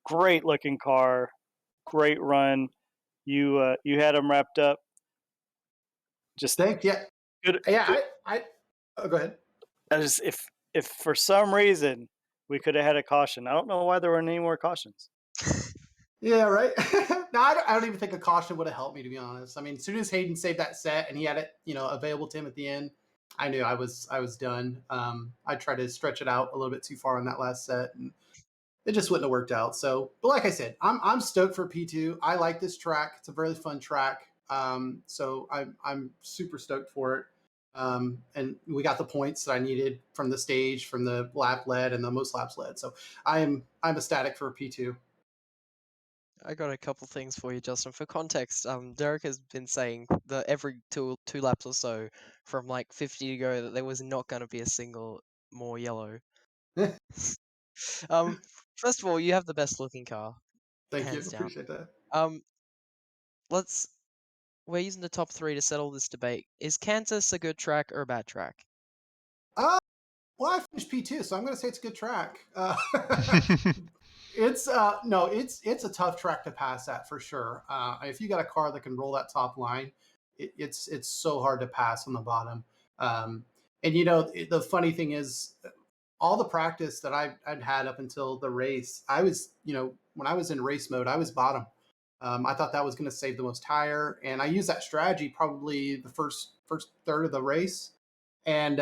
S2: great looking car, great run. You had them wrapped up. Just
S8: thanks. Yeah.
S2: good.
S8: Yeah.
S2: Good.
S8: Oh, go ahead.
S2: I just if for some reason we could have had a caution, I don't know why there weren't any more cautions.
S8: Yeah, right. No, I don't even think a caution would have helped me, to be honest. I mean, as soon as Hayden saved that set and he had it, available to him at the end, I knew I was done. I tried to stretch it out a little bit too far on that last set, and it just wouldn't have worked out. So, but like I said, I'm stoked for P2. I like this track. It's a really fun track. So I'm super stoked for it. And we got the points that I needed from the stage, from the lap led, and the most laps led. So I'm ecstatic for P2.
S4: I got a couple things for you, Justin. For context, Derek has been saying that every two laps or so, from like 50 to go, that there was not going to be a single more yellow. First of all, you have the best looking car,
S8: Thank you.
S4: hands down.
S8: Appreciate that.
S4: We're using the top 3 to settle this debate. Is Kansas a good track or a bad track?
S8: Well, I finished P2, so I'm going to say it's a good track. It's no, it's a tough track to pass at for sure. If you got a car that can roll that top line, it's so hard to pass on the bottom. And the funny thing is, all the practice that I'd had up until the race, I was when I was in race mode, I was bottom. I thought that was going to save the most tire, and I used that strategy probably the first third of the race, and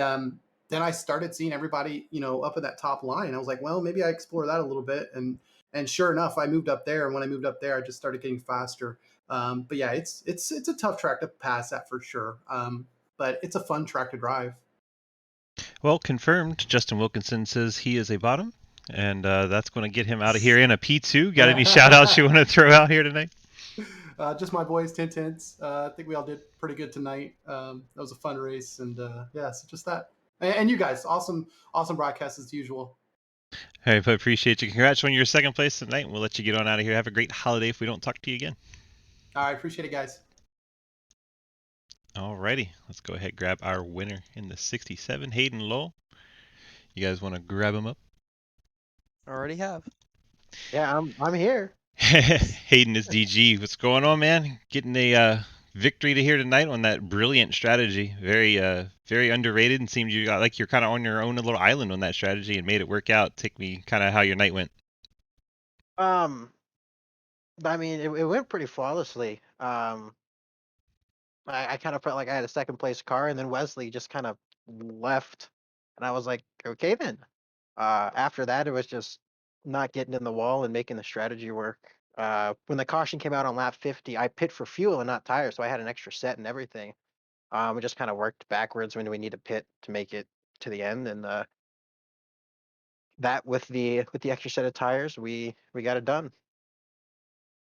S8: then I started seeing everybody, up at that top line. I was like, well, maybe I explore that a little bit. And sure enough, I moved up there. And when I moved up there, I just started getting faster. But yeah, it's a tough track to pass at for sure. But it's a fun track to drive.
S1: Well, confirmed. Justin Wilkinson says he is a bottom. And that's going to get him out of here in a P2. Got any shout outs you want to throw out here tonight?
S8: Just my boys, 10 I think we all did pretty good tonight. That was a fun race, and yeah, so just that. And you guys, awesome broadcast as usual.
S1: All right, I appreciate you. Congrats on your second place tonight. We'll let you get on out of here. Have a great holiday if we don't talk to you again.
S8: All right, appreciate it, guys.
S1: Alrighty, let's go ahead and grab our winner in the 67, Hayden Lowell. You guys want to grab him up?
S4: Already have.
S5: Yeah, I'm here.
S1: Hayden is DG. What's going on, man? Getting a victory to here tonight on that brilliant strategy. Very underrated, and seems you got like you're kind of on your own little island on that strategy and made it work out. Take me kind of how your night went.
S5: I mean, it went pretty flawlessly. I kind of felt like I had a second place car, and then Wesley just kind of left, and I was like, okay then. After that, it was just not getting in the wall and making the strategy work. When the caution came out on lap 50, I pit for fuel and not tires, so I had an extra set and everything. We just kind of worked backwards when we need to pit to make it to the end, and that with the extra set of tires, we got it done.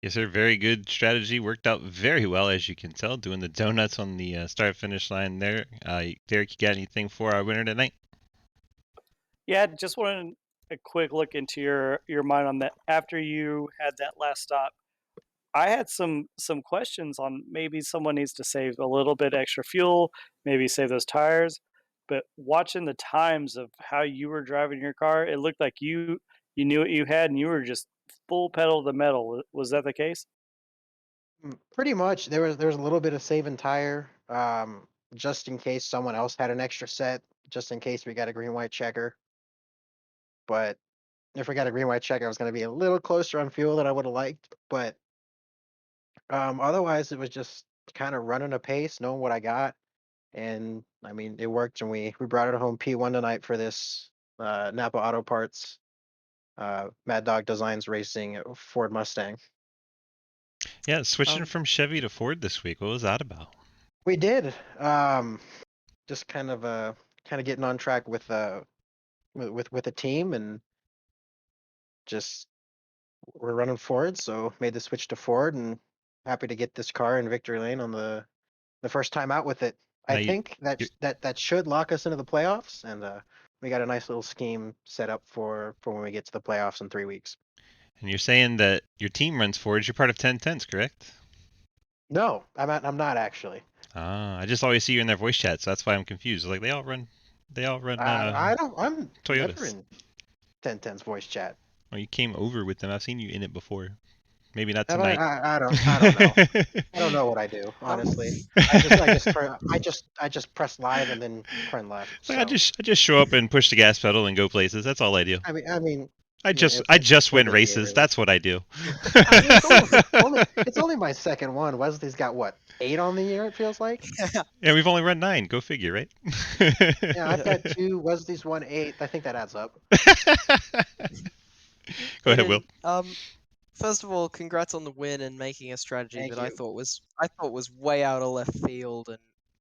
S1: Yes, sir. Very good strategy. Worked out very well, as you can tell, doing the donuts on the start finish line there. Derek, you got anything for our winner tonight?
S2: Yeah, just wanted a quick look into your mind on that. After you had that last stop, I had some questions on maybe someone needs to save a little bit extra fuel, maybe save those tires. But watching the times of how you were driving your car, it looked like you knew what you had and you were just full pedal to the metal. Was that the case?
S5: Pretty much, there was a little bit of saving tire, just in case someone else had an extra set, just in case we got a green white checker. But if we got a green white checker, I was going to be a little closer on fuel than I would have liked. But otherwise, it was just kind of running a pace, knowing what I got, and I mean, it worked, and we brought it home P1 tonight for this Napa Auto Parts Mad Dog Designs Racing Ford Mustang.
S1: Yeah, switching from Chevy to Ford this week. What was that about?
S5: We did. Just kind of getting on track with a team, and just we're running Ford, so made the switch to Ford, and happy to get this car in victory lane on the first time out with it. I
S1: Now
S5: think that should lock us into the playoffs, and we got a nice little scheme set up for when we get to the playoffs in 3 weeks.
S1: and you're saying that your team runs Ford. You're part of 1010s, correct?
S5: No, I'm not actually.
S1: Ah, I just always see you in their voice chat, so that's why I'm confused. Like they all run
S5: I'm never
S1: Toyotas.
S5: in 1010's voice chat.
S1: Well, you came over with them. I've seen you in it before. Maybe not
S5: Have
S1: tonight.
S5: I don't know. I don't know what I do, honestly. I just press live and then turn left.
S1: Like
S5: So
S1: I just show up and push the gas pedal and go places. That's all I do.
S5: I mean, yeah,
S1: I
S5: it's
S1: just win
S5: nothing new,
S1: races.
S5: really.
S1: That's what I do.
S5: I mean, it's only my second one. Wesley's got what, 8 on the year? It feels like.
S1: Yeah, we've only run 9. Go figure, right?
S5: Yeah, I've got 2. Wesley's won 8. I think that adds up.
S1: Go ahead, Will.
S4: First of all, congrats on the win and making a strategy
S5: Thank
S4: that
S5: you.
S4: I thought was way out of left field and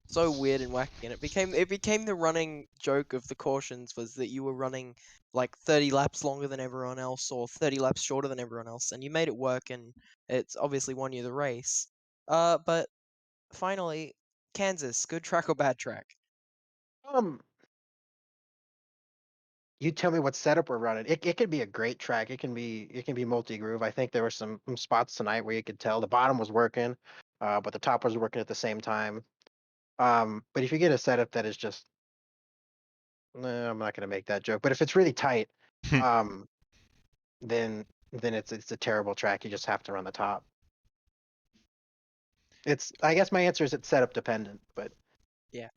S4: so weird and wacky. And it became the running joke of the cautions was that you were running like 30 laps longer than everyone else or 30 laps shorter than everyone else, and you made it work, and it's obviously won you the race. But finally, Kansas, good track or bad track?
S5: Um, you tell me what setup we're running. It could be a great track. It can be multi groove. I think there were some spots tonight where you could tell the bottom was working, but the top was working at the same time. But if you get a setup that is just, nah, I'm not gonna make that joke. But if it's really tight, um, then it's a terrible track. You just have to run the top. I guess my answer is it's setup dependent, but
S4: Yeah.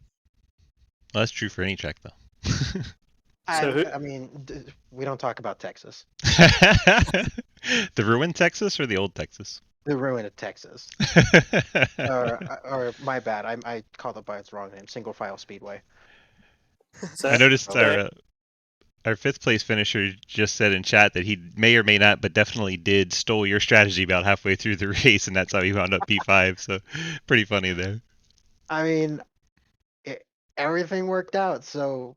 S1: Well, that's true for any track, though.
S5: I mean, we don't talk about Texas.
S1: The ruined Texas or the old Texas?
S5: The ruin of Texas. Or my bad. I called it by its wrong name. Single File Speedway.
S1: I noticed our fifth place finisher just said in chat that he may or may not, but definitely did stole your strategy about halfway through the race, and that's how he wound up P5. So pretty funny there.
S5: I mean, everything worked out. So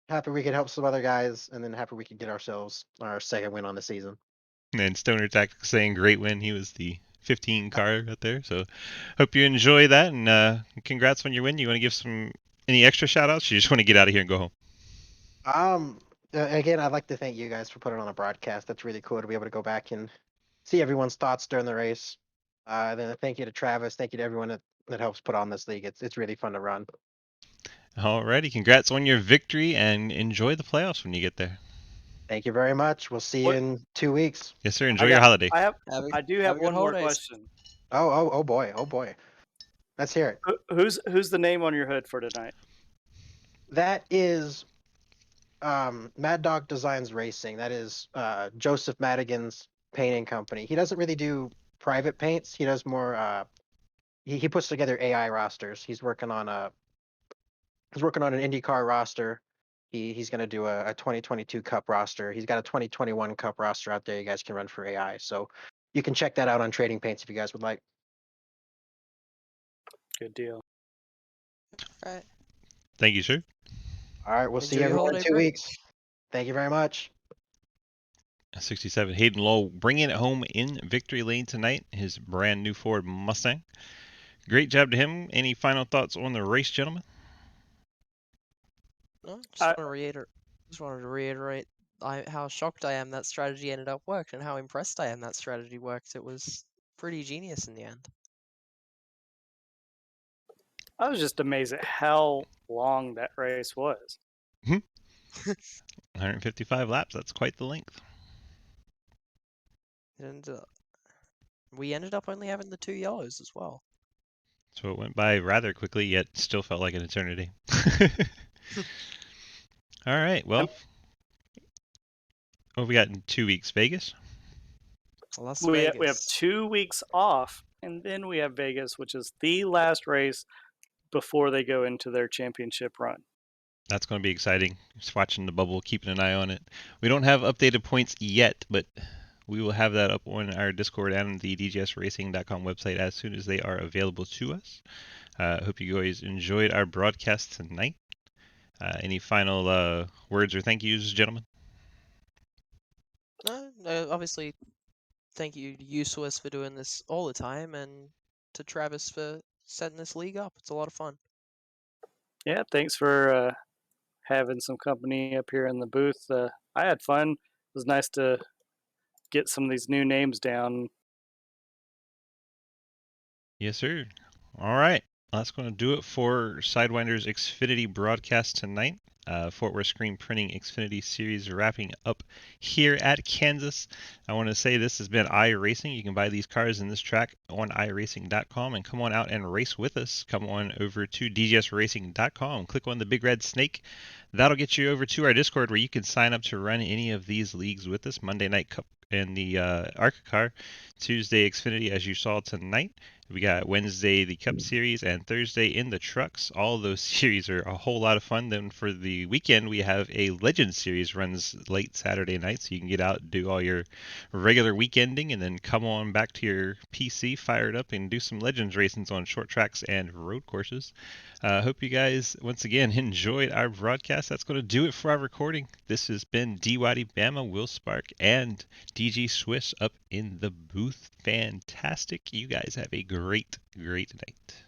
S5: happy we could help some other guys, and then happy we could get ourselves our second win on the season.
S1: And Stoner Tactics saying great win. He was the 15 car out there. So hope you enjoy that, and congrats on your win. You want to give any extra shout outs? You just want to get out of here and go home?
S5: Again, I'd like to thank you guys for putting on a broadcast. That's really cool to be able to go back and see everyone's thoughts during the race. Then thank you to Travis. Thank you to everyone that helps put on this league. It's really fun to run.
S1: Alrighty, congrats on your victory, and enjoy the playoffs when you get there.
S5: Thank you very much. We'll see you in 2 weeks.
S1: Yes, sir. Enjoy your holiday.
S2: I do have one more question.
S5: Oh boy. Let's hear it.
S2: Who's the name on your hood for tonight?
S5: That is Mad Dog Designs Racing. That is Joseph Madigan's painting company. He doesn't really do private paints. He does more. He puts together AI rosters. He's working on an IndyCar roster. He's going to do a 2022 Cup roster. He's got a 2021 Cup roster out there. You guys can run for AI. So you can check that out on Trading Paints if you guys would like.
S2: Good deal.
S4: All right.
S1: Thank you, sir.
S5: All right, we'll see everyone in 2 weeks. Thank you very much.
S1: 67, Hayden Lowe bringing it home in victory lane tonight. His brand new Ford Mustang. Great job to him. Any final thoughts on the race, gentlemen?
S4: No, just wanted to reiterate how shocked I am that strategy ended up worked, and how impressed I am that strategy worked. It was pretty genius in the end.
S2: I was just amazed at how long that race was.
S1: 155 laps. That's quite the length.
S4: And we ended up only having the 2 yellows as well.
S1: So it went by rather quickly, yet still felt like an eternity. All right. Well, what have we got in 2 weeks? Vegas?
S2: We have 2 weeks off, and then we have Vegas, which is the last race before they go into their championship run.
S1: That's going to be exciting. Just watching the bubble, keeping an eye on it. We don't have updated points yet, but we will have that up on our Discord and the dgsracing.com website as soon as they are available to us. I hope you guys enjoyed our broadcast tonight. Any final words or thank yous, gentlemen?
S4: No, obviously, thank you to you, Swiss, for doing this all the time, and to Travis for setting this league up. It's a lot of fun.
S2: Yeah, thanks for having some company up here in the booth. I had fun. It was nice to get some of these new names down.
S1: Yes, sir. All right. That's going to do it for Sidewinder's Xfinity broadcast tonight. Fort Worth Screen Printing Xfinity Series wrapping up here at Kansas. I want to say this has been iRacing. You can buy these cars in this track on iRacing.com and come on out and race with us. Come on over to dgsracing.com. Click on the big red snake. That'll get you over to our Discord where you can sign up to run any of these leagues with us. Monday Night Cup and the ARCA car. Tuesday Xfinity as you saw tonight. We got Wednesday the Cup Series and Thursday in the trucks. All of those series are a whole lot of fun. Then for the weekend, we have a Legends Series runs late Saturday night, so you can get out and do all your regular weekending and then come on back to your PC, fire it up, and do some Legends racings on short tracks and road courses. Hope you guys, once again, enjoyed our broadcast. That's going to do it for our recording. This has been DYD Bama, Will Spark, and DG Swiss up in the booth. Fantastic. You guys have a great night.